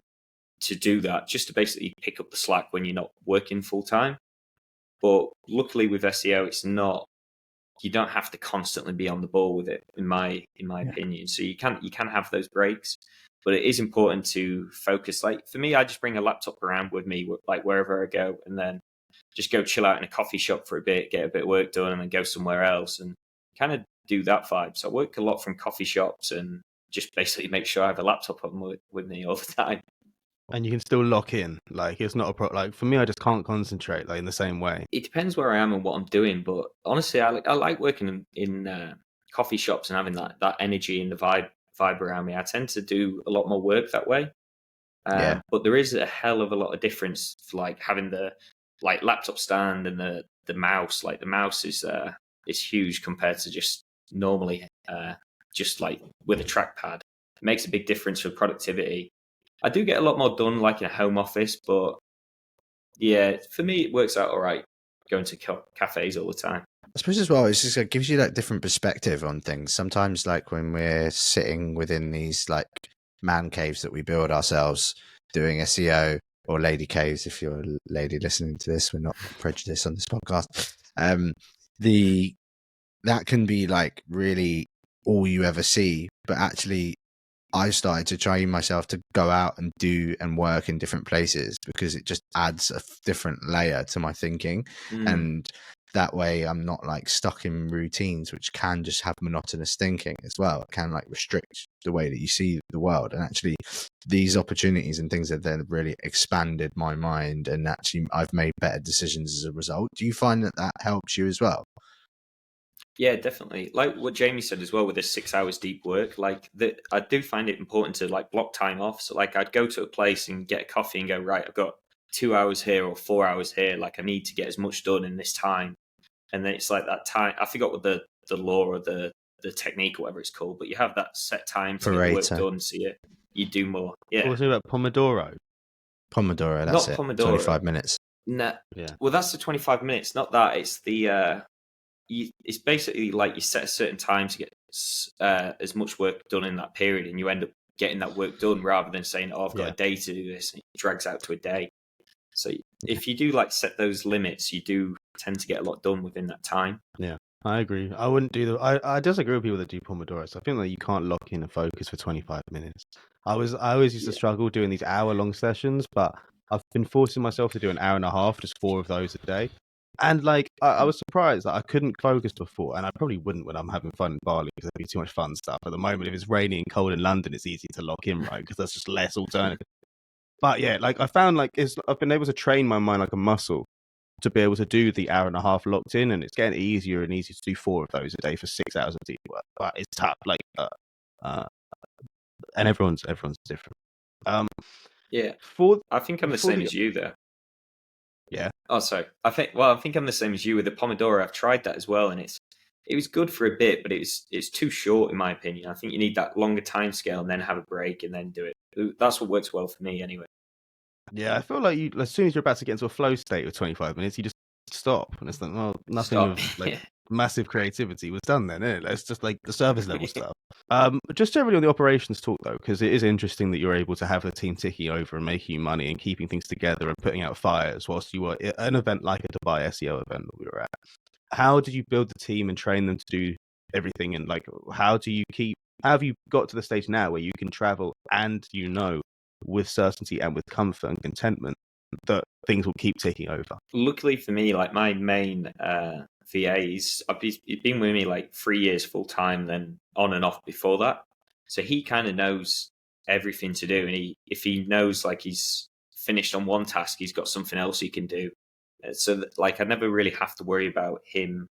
do that, just to basically pick up the slack when you're not working full time. But luckily with SEO, it's not, you don't have to constantly be on the ball with it, in my opinion. So you can have those breaks, but it is important to focus. Like for me, I just bring a laptop around with me, like wherever I go, and then just go chill out in a coffee shop for a bit, get a bit of work done, and then go somewhere else and kind of do that vibe. So I work a lot from coffee shops and just basically make sure I have a laptop on with me all the time. And you can still lock in. Like it's not a like for me, I just can't concentrate like in the same way. It depends where I am and what I'm doing, but honestly, I like working in coffee shops and having that energy and the vibe around me. I tend to do a lot more work that way. But there is a hell of a lot of difference for like having the like laptop stand and the mouse. Like the mouse is huge compared to just normally just like with a trackpad. It makes a big difference for productivity. I do get a lot more done like in a home office, but yeah, for me it works out all right going to cafes all the time. I suppose as well, it's just it gives you like different perspective on things. Sometimes, like when we're sitting within these like man caves that we build ourselves, doing SEO, or lady caves, if you're a lady listening to this, we're not prejudiced on this podcast. That can be like really all you ever see, but actually I started to train myself to go out and do and work in different places because it just adds a different layer to my thinking. And that way I'm not like stuck in routines, which can just have monotonous thinking as well. It can like restrict the way that you see the world. And actually these opportunities and things have then really expanded my mind, and actually I've made better decisions as a result. Do you find that helps you as well? Yeah, definitely. Like what Jamie said as well with this 6 hours deep work, like that, I do find it important to like block time off. So like I'd go to a place and get a coffee and go, right, I've got 2 hours here or 4 hours here. Like I need to get as much done in this time. And then it's like that time, I forgot what the law or the technique or whatever it's called, but you have that set time to get the work done. So you do more. Yeah. What was it about Pomodoro? Pomodoro, that's Not it. Pomodoro. 25 minutes. No. Yeah. Well, that's the 25 minutes. Not that. It's the it's basically like you set a certain time to get as much work done in that period, and you end up getting that work done rather than saying, "Oh, I've got a day to do this," and it drags out to a day. So if you do like set those limits, you do tend to get a lot done within that time. Yeah, I agree. I wouldn't do I disagree with people that do Pomodoros. I think that you can't lock in a focus for 25 minutes. I always used to struggle doing these hour-long sessions, but I've been forcing myself to do an hour and a half, just 4 of those a day. And like I was surprised that I couldn't focus before, and I probably wouldn't when I'm having fun in Bali because there'd be too much fun stuff. At the moment, if it's raining and cold in London, it's easy to lock in, right? Because there's just less alternative. But yeah, like I found like I've been able to train my mind like a muscle to be able to do the hour and a half locked in, and it's getting easier and easier to do 4 of those a day for 6 hours of deep work. But it's tough, like and everyone's different. Yeah, I think I'm the same as you there. Yeah. Oh, sorry. I think I'm the same as you with the Pomodoro. I've tried that as well, and it was good for a bit, but it's too short in my opinion. I think you need that longer time scale and then have a break and then do it. That's what works well for me anyway. Yeah, I feel like as soon as you're about to get into a flow state with 25 minutes, you just stop, and it's like, well, nothing of like massive creativity was done then, isn't it? It's just like the service level stuff. Just generally on the operations talk though, because it is interesting that you're able to have the team ticking over and making money and keeping things together and putting out fires whilst you were at an event like a Dubai SEO event that we were at. How did you build the team and train them to do everything? And like, how have you got to the stage now where you can travel and with certainty and with comfort and contentment that things will keep ticking over? Luckily for me, like my main VAs, he's been with me like 3 years full time, then on and off before that. So he kind of knows everything to do, and if he knows like he's finished on one task, he's got something else he can do. So that, like I never really have to worry about him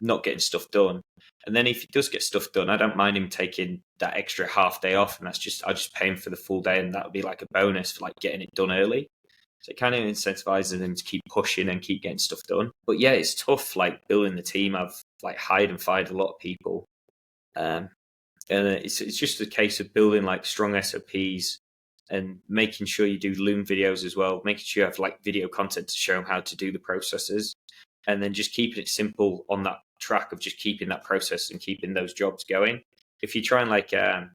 not getting stuff done. And then if he does get stuff done, I don't mind him taking that extra half day off, and I just pay him for the full day, and that would be like a bonus for like getting it done early. So it kind of incentivizes him to keep pushing and keep getting stuff done. But yeah, it's tough like building the team. I've like hired and fired a lot of people, and it's just a case of building like strong SOPs, and making sure you do Loom videos as well, making sure you have like video content to show them how to do the processes, and then just keeping it simple on that track of just keeping that process and keeping those jobs going. If you try and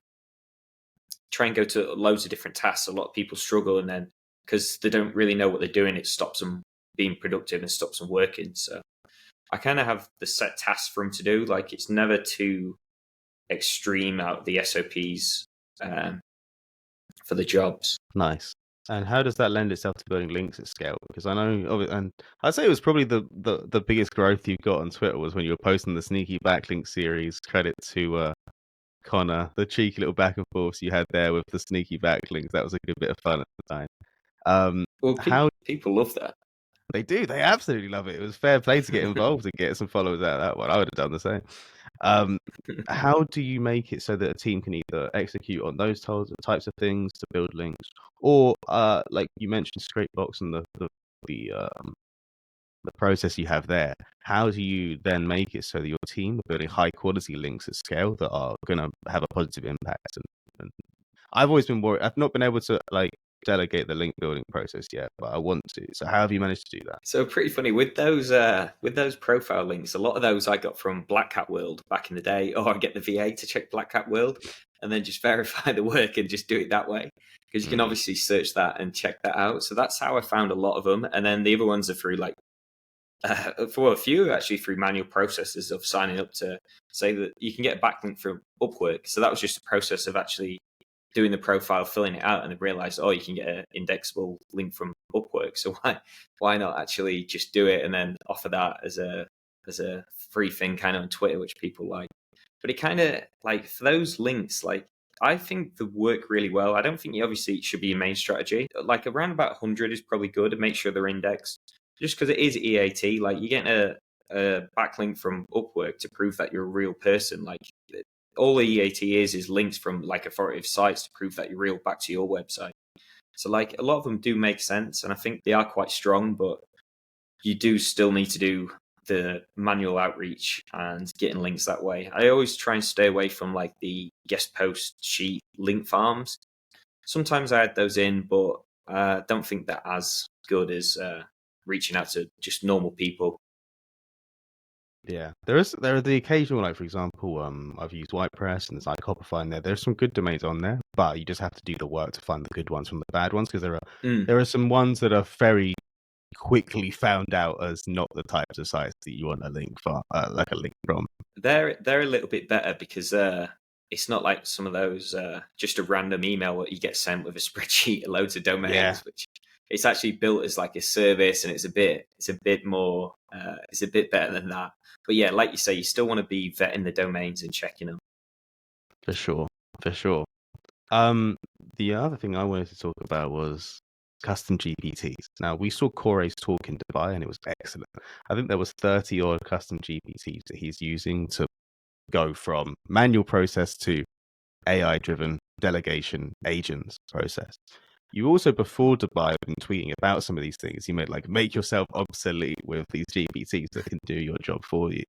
try and go to loads of different tasks, a lot of people struggle, and then because they don't really know what they're doing, it stops them being productive and stops them working. So I kind of have the set tasks for them to do. Like it's never too extreme out of the SOPs for the jobs. Nice. And how does that lend itself to building links at scale? Because I know of it, and I'd say it was probably the biggest growth you got on Twitter was when you were posting the sneaky backlink series. Credit to Connor, the cheeky little back and forths you had there with the sneaky backlinks. That was a good bit of fun at the time. Well, How people love that. they do, they absolutely love it. It was fair play to get involved and get some followers out of that one. I would have done the same. How do you make it so that a team can either execute on those types of things to build links, or like you mentioned, Scrapebox and the process you have there? How do you then make it so that your team are building high quality links at scale that are going to have a positive impact? And I've always been worried. I've not been able to like delegate the link building process yet, but I want to. So how have you managed to do that? So pretty funny with those profile links. A lot of those I got from Black Cat World back in the day, or I get the VA to check Black Cat World and then just verify the work and just do it that way, because you can obviously search that and check that out. So that's how I found a lot of them, and then the other ones are through like for a few actually through manual processes of signing up to say that you can get a backlink from Upwork. So that was just a process of actually doing the profile, filling it out, and I realized, oh, you can get an indexable link from Upwork. So why not actually just do it and then offer that as a free thing kind of on Twitter, which people like. But it kind of like for those links, like I think they work really well. I don't think obviously it should be your main strategy. Like around about 100 is probably good, and make sure they're indexed. Just because it is EAT, like you're getting a backlink from Upwork to prove that you're a real person. Like all the EAT is links from like authoritative sites to prove that you're real back to your website. So like a lot of them do make sense, and I think they are quite strong, but you do still need to do the manual outreach and getting links that way. I always try and stay away from like the guest post sheet link farms. Sometimes I add those in, but I don't think they're as good as reaching out to just normal people. Yeah, there are the occasional, like for example, I've used WhitePress and there's like Hopify in there. There's some good domains on there, but you just have to do the work to find the good ones from the bad ones, because there are some ones that are very quickly found out as not the types of sites that you want a link for, like a link from. They're a little bit better because it's not like some of those just a random email that you get sent with a spreadsheet of loads of domains, which it's actually built as like a service, and it's a bit more it's a bit better than that. But yeah, like you say, you still want to be vetting the domains and checking them. For sure. The other thing I wanted to talk about was custom GPTs. Now, we saw Corey's talk in Dubai, and it was excellent. I think there was 30 odd custom GPTs that he's using to go from manual process to AI-driven delegation agents process. You also, before Dubai, been tweeting about some of these things. You made like make yourself obsolete with these GPTs that can do your job for you.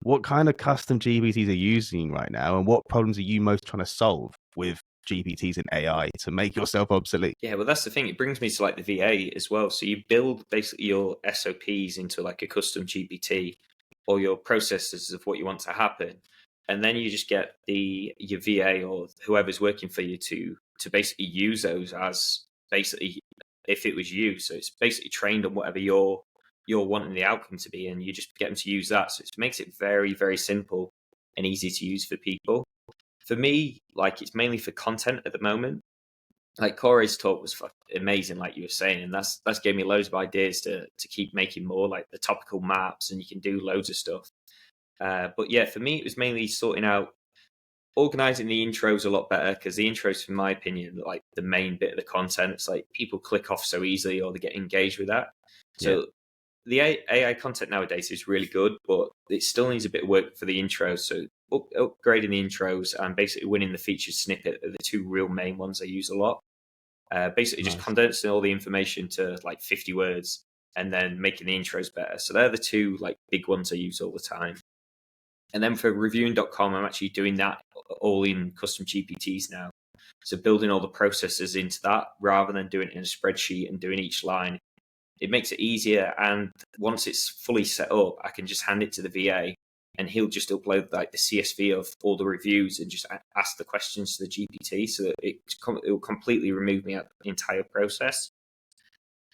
What kind of custom GPTs are you using right now, and what problems are you most trying to solve with GPTs and AI to make yourself obsolete? Yeah, well, that's the thing. It brings me to like the VA as well. So you build basically your SOPs into like a custom GPT, or your processes of what you want to happen, and then you just get your VA or whoever's working for you to basically use those as basically if it was you. So it's basically trained on whatever you're wanting the outcome to be, and you just get them to use that. So it makes it very, very simple and easy to use for people. For me, like it's mainly for content at the moment. Like Corey's talk was amazing, like you were saying, and that's gave me loads of ideas to keep making more, like the topical maps, and you can do loads of stuff. But yeah, for me, it was mainly sorting out, organizing the intros a lot better, because the intros, in my opinion, like the main bit of the content. It's like people click off so easily, or they get engaged with that. So the AI content nowadays is really good, but it still needs a bit of work for the intros. So upgrading the intros and basically winning the featured snippet are the two real main ones I use a lot. Basically just condensing all the information to like 50 words and then making the intros better. So they're the two like big ones I use all the time. And then for reviewing.com, I'm actually doing that all in custom GPTs now. So building all the processes into that rather than doing it in a spreadsheet and doing each line, it makes it easier. And once it's fully set up, I can just hand it to the VA and he'll just upload like the CSV of all the reviews and just ask the questions to the GPT, so that it will completely remove me out of the entire process.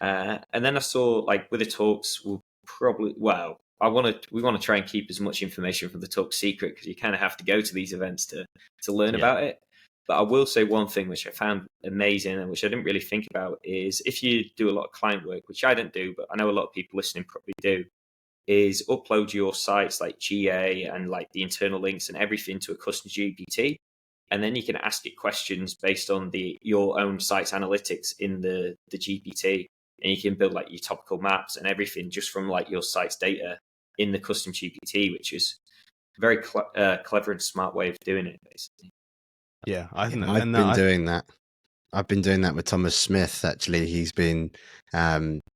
And then I saw, like, with the talks, we'll probably, well, we want to try and keep as much information from the talk secret, because you kind of have to go to these events to learn about it. But I will say one thing which I found amazing and which I didn't really think about is, if you do a lot of client work, which I don't do, but I know a lot of people listening probably do, is upload your sites like GA and like the internal links and everything to a custom GPT. And then you can ask it questions based on your own site's analytics in the GPT. And you can build like your topical maps and everything just from like your site's data in the custom GPT, which is a very clever and smart way of doing it, basically. Yeah, I think I've been doing that. I've been doing that with Thomas Smith. Actually, he's been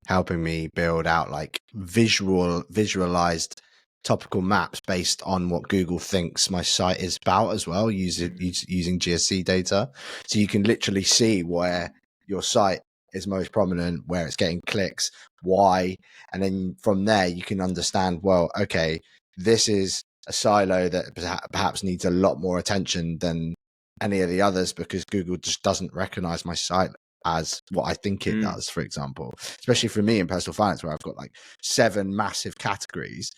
helping me build out like visualized topical maps based on what Google thinks my site is about as well, using GSC data. So you can literally see where your site is most prominent, where it's getting clicks, why, and then from there you can understand, well, okay, this is a silo that perhaps needs a lot more attention than any of the others, because Google just doesn't recognize my site as what I think it does, for example, especially for me in personal finance, where I've got like 7 massive categories.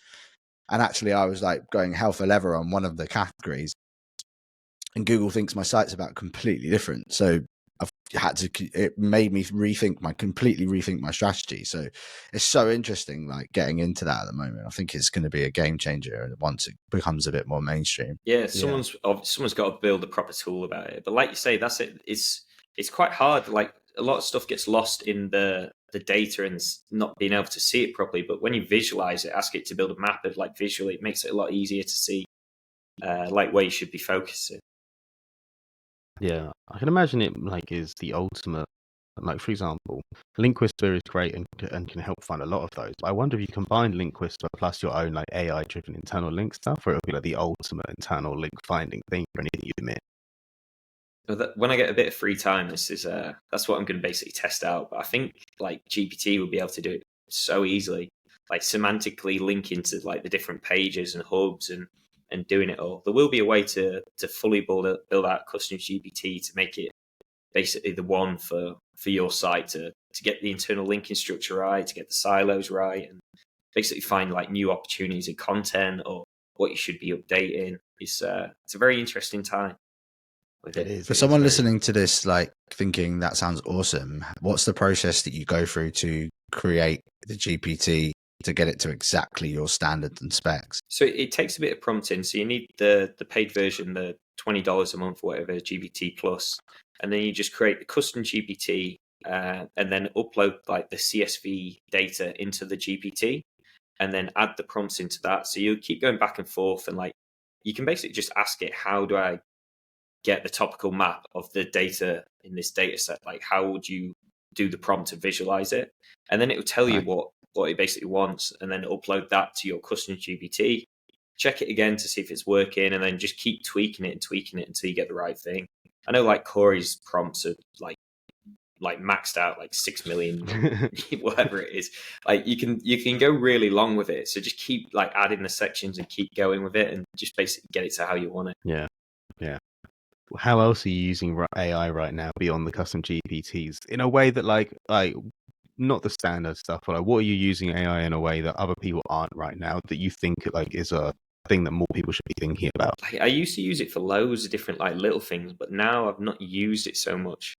And actually I was like going hell for leather on one of the categories, and Google thinks my site's about completely different. So it made me completely rethink my strategy. So it's so interesting, like getting into that at the moment. I think it's going to be a game changer once it becomes a bit more mainstream. Yeah, someone's got to build a proper tool about it. But like you say, that's it. It's quite hard. Like, a lot of stuff gets lost in the data and not being able to see it properly. But when you visualize it, ask it to build a map of like visually, it makes it a lot easier to see like where you should be focusing. Yeah, I can imagine it like is the ultimate. Like, for example, Link Whisper is great and can help find a lot of those. But I wonder if you combine Link Whisper plus your own like AI-driven internal link stuff, or it'll be like the ultimate internal link finding thing for anything you admit. When I get a bit of free time, that's what I'm going to basically test out. But I think like GPT will be able to do it so easily, like semantically linking to like the different pages and hubs and doing it all. There will be a way to fully build out custom GPT to make it basically the one for your site, to get the internal linking structure right, to get the silos right, and basically find like new opportunities in content or what you should be updating. It's a very interesting time. It is. For someone listening to this, like thinking that sounds awesome, what's the process that you go through to create the GPT to get it to exactly your standards and specs? So it takes a bit of prompting. So you need the paid version, the $20 a month, or whatever, GPT Plus, and then you just create the custom GPT and then upload like the CSV data into the GPT, and then add the prompts into that. So you'll keep going back and forth, and like you can basically just ask it, how do I get the topical map of the data in this data set? Like, how would you do the prompt to visualize it? And then it will tell you what it basically wants, and then upload that to your custom GPT, check it again to see if it's working, and then just keep tweaking it until you get the right thing. I know like Corey's prompts are like maxed out, like 6 million, whatever it is. Like you can go really long with it. So just keep like adding the sections and keep going with it, and just basically get it to how you want it. Yeah. How else are you using AI right now beyond the custom GPTs in a way that like not the standard stuff, but like, what are you using AI in a way that other people aren't right now that you think like is a thing that more people should be thinking about? I used to use it for loads of different like little things, but now I've not used it so much.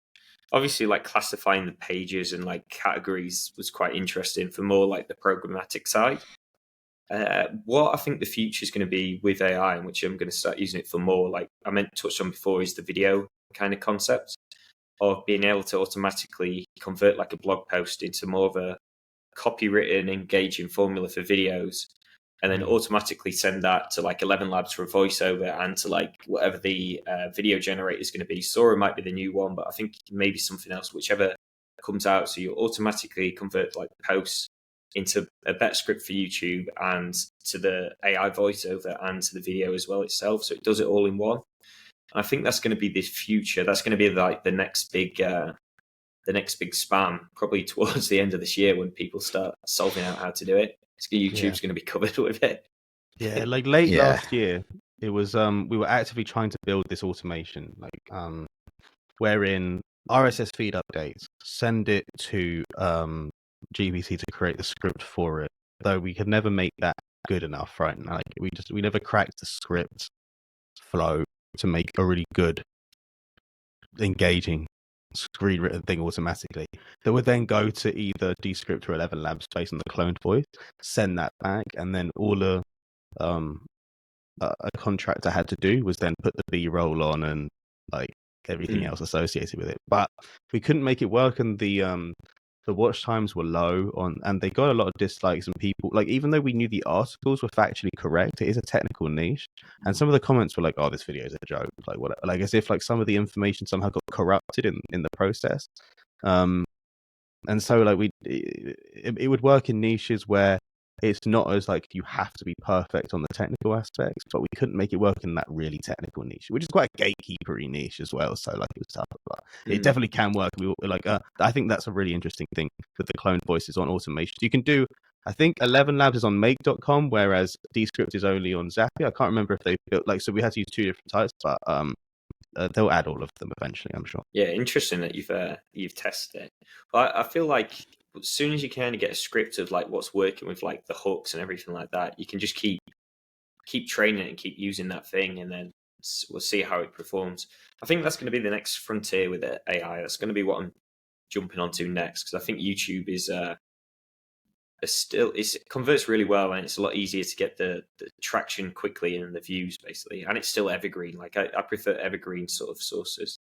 Obviously, like classifying the pages and like categories was quite interesting for more like the programmatic side. What I think the future is going to be with AI, and which I'm going to start using it for more, like I touched on before, is the video kind of concept of being able to automatically convert like a blog post into more of a copywritten, engaging formula for videos, and then automatically send that to like 11 Labs for a voiceover and to like whatever the video generator is going to be. Sora might be the new one, but I think maybe something else, whichever comes out. So you automatically convert like posts into a better script for YouTube and to the AI voiceover and to the video as well itself. So it does it all in one. I think that's going to be the future. That's going to be like the next big span, probably towards the end of this year when people start solving out how to do it. YouTube's going to be covered with it. Yeah, like late Yeah. last year, it was we were actively trying to build this automation, like wherein RSS feed updates, send it to GBC to create the script for it. Though we could never make that good enough, right? Like we never cracked the script flow to make a really good, engaging screen written thing automatically. That would then go to either Descript or 11 Labs based on the cloned voice, send that back, and then all a contractor had to do was then put the B-roll on and like everything else associated with it. But we couldn't make it work, and the watch times were low on, and they got a lot of dislikes, and people, like, even though we knew the articles were factually correct, it is a technical niche, and some of the comments were like, "Oh, this video is a joke," like what, like as if like some of the information somehow got corrupted in the process. And so like it would work in niches where it's not as like you have to be perfect on the technical aspects, but we couldn't make it work in that really technical niche, which is quite a gatekeepery niche as well. So like it was tough, but it definitely can work. We like I think that's a really interesting thing with the cloned voices on automation. You can do, I think 11 Labs is on make.com, whereas Descript is only on Zapier. I can't remember if they built, like, so we had to use two different types, but they'll add all of them eventually, I'm sure. Yeah, interesting that you've tested it. But I feel like as soon as you kind of get a script of like what's working with like the hooks and everything like that, you can just keep training it and keep using that thing, and then we'll see how it performs. I think that's going to be the next frontier with AI. That's going to be what I'm jumping onto next, because I think YouTube is it converts really well, and it's a lot easier to get the traction quickly and the views basically, and it's still evergreen. Like I prefer evergreen sort of sources.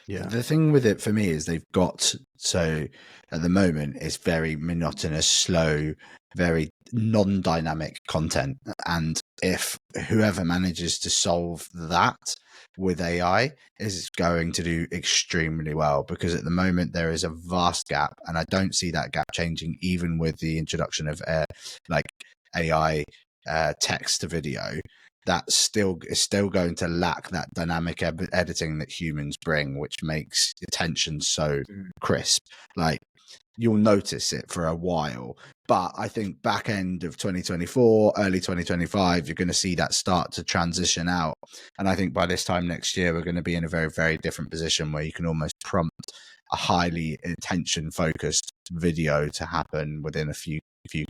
Yeah. The thing with it for me is they've got, so at the moment it's very monotonous, slow, very non-dynamic content. And if whoever manages to solve that with AI is going to do extremely well, because at the moment there is a vast gap, and I don't see that gap changing even with the introduction of like AI text to video. That is still going to lack that dynamic editing that humans bring, which makes attention so crisp. Like, you'll notice it for a while, but I think back end of 2024, early 2025, you're going to see that start to transition out. And I think by this time next year, we're going to be in a very, very different position where you can almost prompt a highly attention focused video to happen within a few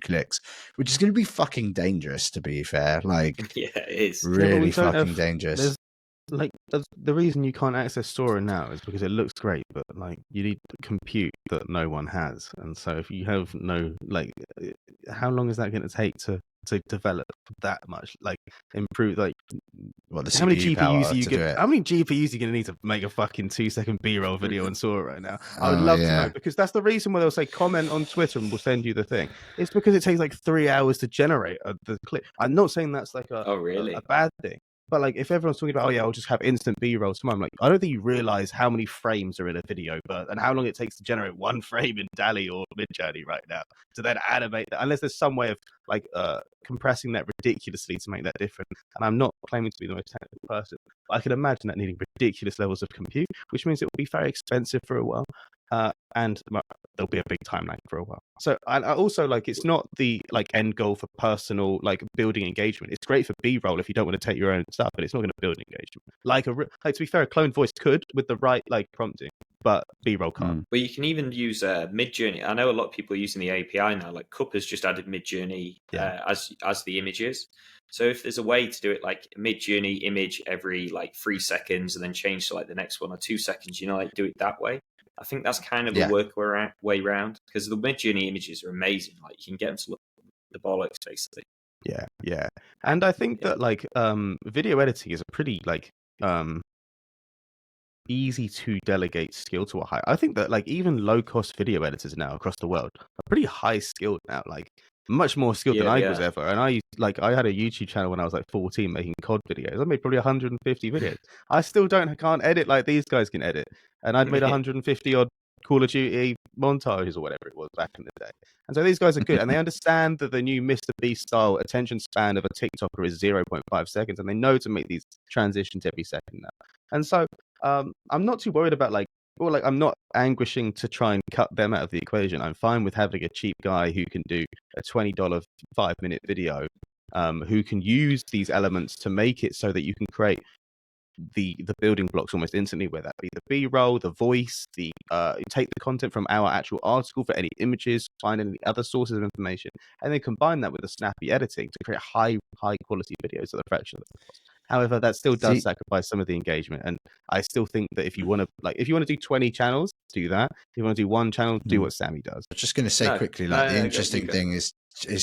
clicks, which is going to be fucking dangerous, to be fair. Like, yeah, it is really fucking dangerous. Like, the reason you can't access Sora now is because it looks great, but like you need compute that no one has, and so if you have no, like, how long is that going to take to develop that much, like improve, like what, the how many CPU GPUs power are you to do going it? how many GPUs are you going to need to make a fucking 2-second B-roll video on Sora right now? I would Oh, love to yeah. know, because that's the reason why they'll say comment on Twitter and we'll send you the thing. It's because it takes like 3 hours to generate the clip. I'm not saying that's like Oh, really? a bad thing. But like, if everyone's talking about, oh yeah, I'll just have instant B-rolls tomorrow, I'm like, I don't think you realize how many frames are in a video, and how long it takes to generate one frame in DALL-E or Midjourney right now to then animate that, unless there's some way of like compressing that ridiculously to make that different. And I'm not claiming to be the most technical person, but I can imagine that needing ridiculous levels of compute, which means it will be very expensive for a while. And there'll be a big time lag for a while. So I also, like, it's not the like end goal for personal like building engagement. It's great for B-roll if you don't want to take your own stuff, but it's not going to build engagement. Like to be fair, a cloned voice could with the right like prompting, but B-roll can't. But you can even use Midjourney. I know a lot of people are using the API now. Like Cup has just added Midjourney as the images. So if there's a way to do it like Midjourney image every like 3 seconds and then change to like the next one or 2 seconds, like do it that way. I think that's kind of a way around, because the Midjourney images are amazing. Like you can get them to look the bollocks basically. Yeah. And I think that like video editing is a pretty like easy to delegate skill to a high. I think that like even low cost video editors now across the world are pretty high skilled now, like much more skilled than I was ever. And I had a YouTube channel when I was like 14 making COD videos. I made probably 150 videos. I still can't edit like these guys can edit, and I'd made 150 odd Call of Duty montages or whatever it was back in the day. And so these guys are good, and they understand that the new Mr. Beast style attention span of a TikToker is 0.5 seconds, and they know to make these transitions every second now. And so I'm not too worried about I'm not anguishing to try and cut them out of the equation. I'm fine with having a cheap guy who can do a $20 5-minute video, who can use these elements to make it so that you can create the building blocks almost instantly, whether that be the B-roll, the voice, the take the content from our actual article for any images, find any other sources of information, and then combine that with the snappy editing to create high quality videos at a fraction of the cost. However, that still does sacrifice some of the engagement, and I still think that if you want to do 20 channels, do that. If you want to do one channel, do what Sammy does. I was just going to say quickly, the interesting thing is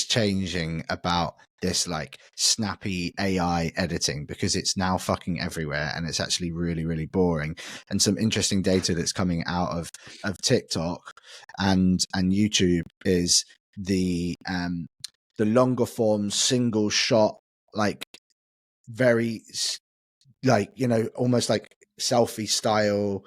changing about this like snappy AI editing, because it's now fucking everywhere and it's actually really, really boring. And some interesting data that's coming out of TikTok and YouTube is the longer form single shot, like very like, you know, almost like selfie style,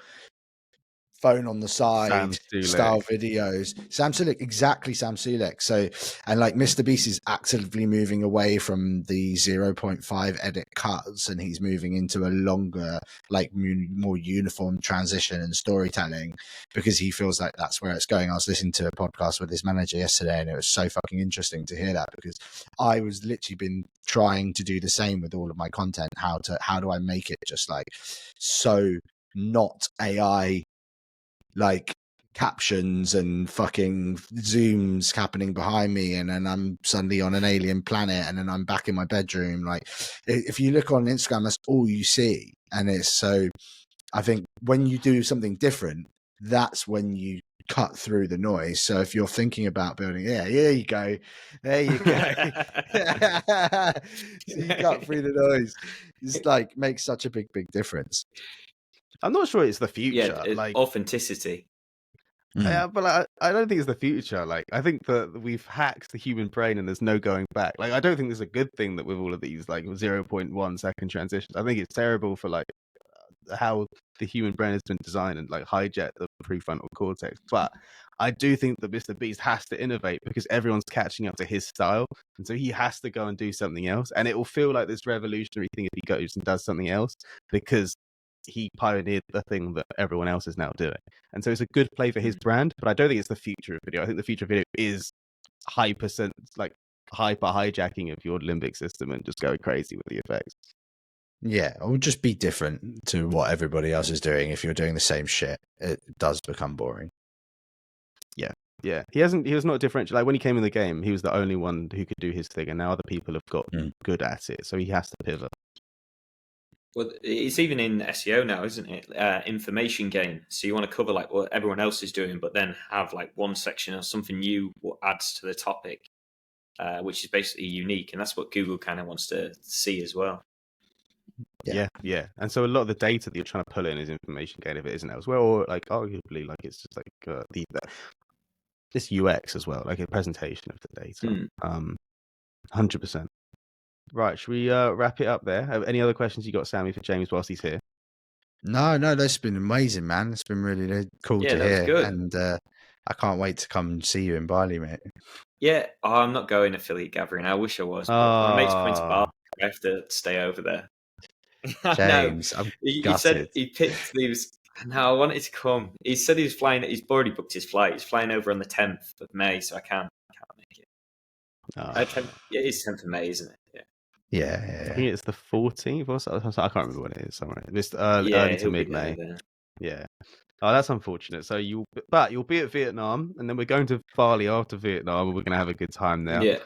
phone on the side style videos. Sam Sulek, exactly, Sam Sulek. So, and like Mr. Beast is actively moving away from the 0.5 edit cuts, and he's moving into a longer, like more uniform transition and storytelling, because he feels like that's where it's going. I was listening to a podcast with his manager yesterday, and it was so fucking interesting to hear that, because I was literally been trying to do the same with all of my content. How do I make it just like so not AI, like captions and fucking zooms happening behind me, and then I'm suddenly on an alien planet, and then I'm back in my bedroom. Like, if you look on Instagram, that's all you see. And it's so, I think when you do something different, that's when you cut through the noise. So if you're thinking about building, there you go. So you cut through the noise. It's like makes such a big difference. I'm not sure it's the future. Yeah, like authenticity. Yeah, but I don't think it's the future. Like, I think that we've hacked the human brain and there's no going back. Like, I don't think there's a good thing that with all of these like 0.1 second transitions. I think it's terrible for like how the human brain has been designed and like hijack the prefrontal cortex. But I do think that Mr. Beast has to innovate because everyone's catching up to his style, and so he has to go and do something else. And it will feel like this revolutionary thing if he goes and does something else, because he pioneered the thing that everyone else is now doing. And so it's a good play for his brand, but I don't think it's the future of video. I think the future of video is hyper hijacking of your limbic system and just going crazy with the effects. Yeah, it will just be different to what everybody else is doing. If you're doing the same shit, it does become boring. Yeah. He was not differential. Like when he came in the game, he was the only one who could do his thing, and now other people have got good at it. So he has to pivot. Well, it's even in SEO now, isn't it? Information gain. So you want to cover like what everyone else is doing, but then have like one section or something new what adds to the topic, which is basically unique. And that's what Google kind of wants to see as well. Yeah. And so a lot of the data that you're trying to pull in is information gain if it isn't elsewhere, or like arguably like it's just like this UX as well, like a presentation of the data. 100%. Right, should we wrap it up there? Have any other questions you got, Sammy, for James whilst he's here? No, that's been amazing, man. It's been really cool to hear. Good. And I can't wait to come see you in Bali, mate. Yeah, I'm not going affiliate gathering. I wish I was, but my mate's coming to Bali. I have to stay over there. James, I'm gutted. He picked these. No, I wanted to come. He said he was flying. He's already booked his flight. He's flying over on the 10th of May, so I can't make it. It's 10th of May, isn't it? Yeah. I think it's the 14th or so. I can't remember when it is. Somewhere this early to mid May. Yeah. Oh, that's unfortunate. So you'll be at Vietnam, and then we're going to Bali after Vietnam, and we're going to have a good time there. Yeah.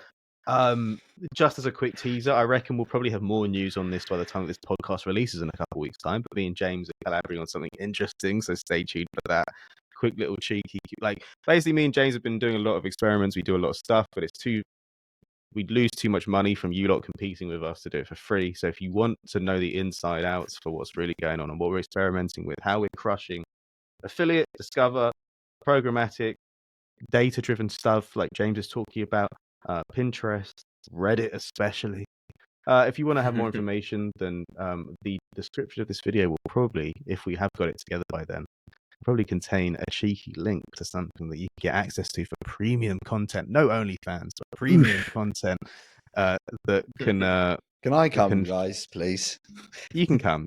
Just as a quick teaser, I reckon we'll probably have more news on this by the time this podcast releases in a couple of weeks' time. But me and James are collaborating on something interesting, so stay tuned for that. Quick little cheeky, like basically, me and James have been doing a lot of experiments. We do a lot of stuff, but we'd lose too much money from you lot competing with us to do it for free. So if you want to know the inside outs for what's really going on and what we're experimenting with, how we're crushing affiliate, discover, programmatic, data-driven stuff like James is talking about, Pinterest, Reddit especially. If you want to have more information, then the description of this video will probably, if we have got it together by then, probably contain a cheeky link to something that you can get access to for premium content. No OnlyFans, but premium content that can. Can I come, guys, please? You can come.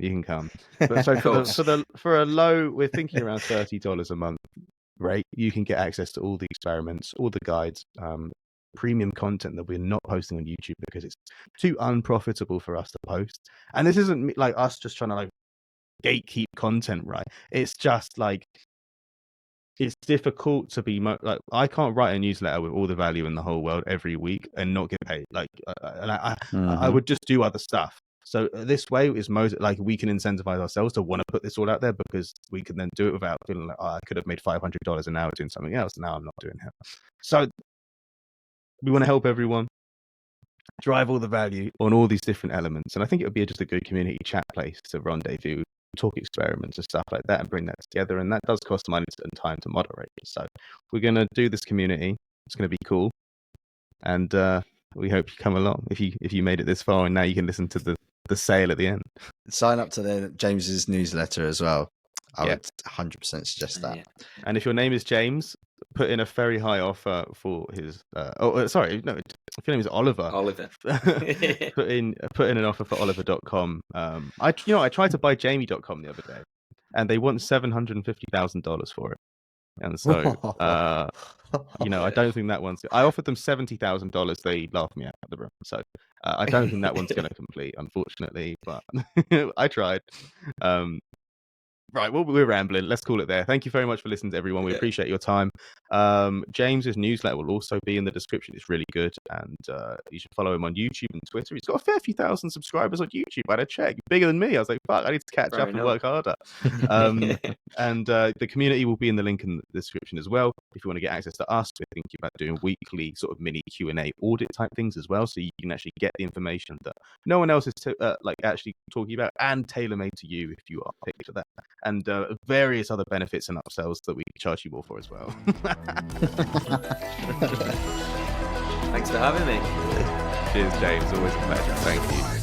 But so for a low, we're thinking around $30 a month rate. You can get access to all the experiments, all the guides, premium content that we're not posting on YouTube because it's too unprofitable for us to post. And this isn't like us just trying to like gatekeep content, right? It's just like it's difficult to be like I can't write a newsletter with all the value in the whole world every week and not get paid. Like I would just do other stuff. So this way is most like we can incentivize ourselves to want to put this all out there because we can then do it without feeling like I could have made $500 an hour doing something else. Now I'm not doing it. So we want to help everyone drive all the value on all these different elements, and I think it would be just a good community chat place to rendezvous, talk experiments and stuff like that, and bring that together. And that does cost money and time to moderate. So we're going to do this community. It's going to be cool, and we hope you come along if you made it this far, and now you can listen to the sale at the end. Sign up to James's newsletter as well. I would 100% suggest that. Yeah. And if your name is James, put in a very high offer for his. Sorry, no. If your name is Oliver, put in an offer for Oliver.com. I tried to buy Jamie.com the other day, and they want $750,000 for it. And so, I don't think that one's. I offered them $70,000. They laughed me out of the room. So I don't think that one's going to complete, unfortunately. But I tried. Right, well, we're rambling. Let's call it there. Thank you very much for listening to everyone. We appreciate your time. James's newsletter will also be in the description. It's really good, and you should follow him on YouTube and Twitter. He's got a fair few thousand subscribers on YouTube. I had a check. Bigger than me. I was like, fuck, I need to catch up and work harder. And the community will be in the link in the description as well. If you want to get access to us, we're thinking about doing weekly sort of mini Q&A audit type things as well, so you can actually get the information that no one else is actually talking about, and tailor-made to you if you are picked for that. And various other benefits and upsells that we charge you more for as well. Thanks for having me. Cheers, James. Always a pleasure. Thank you.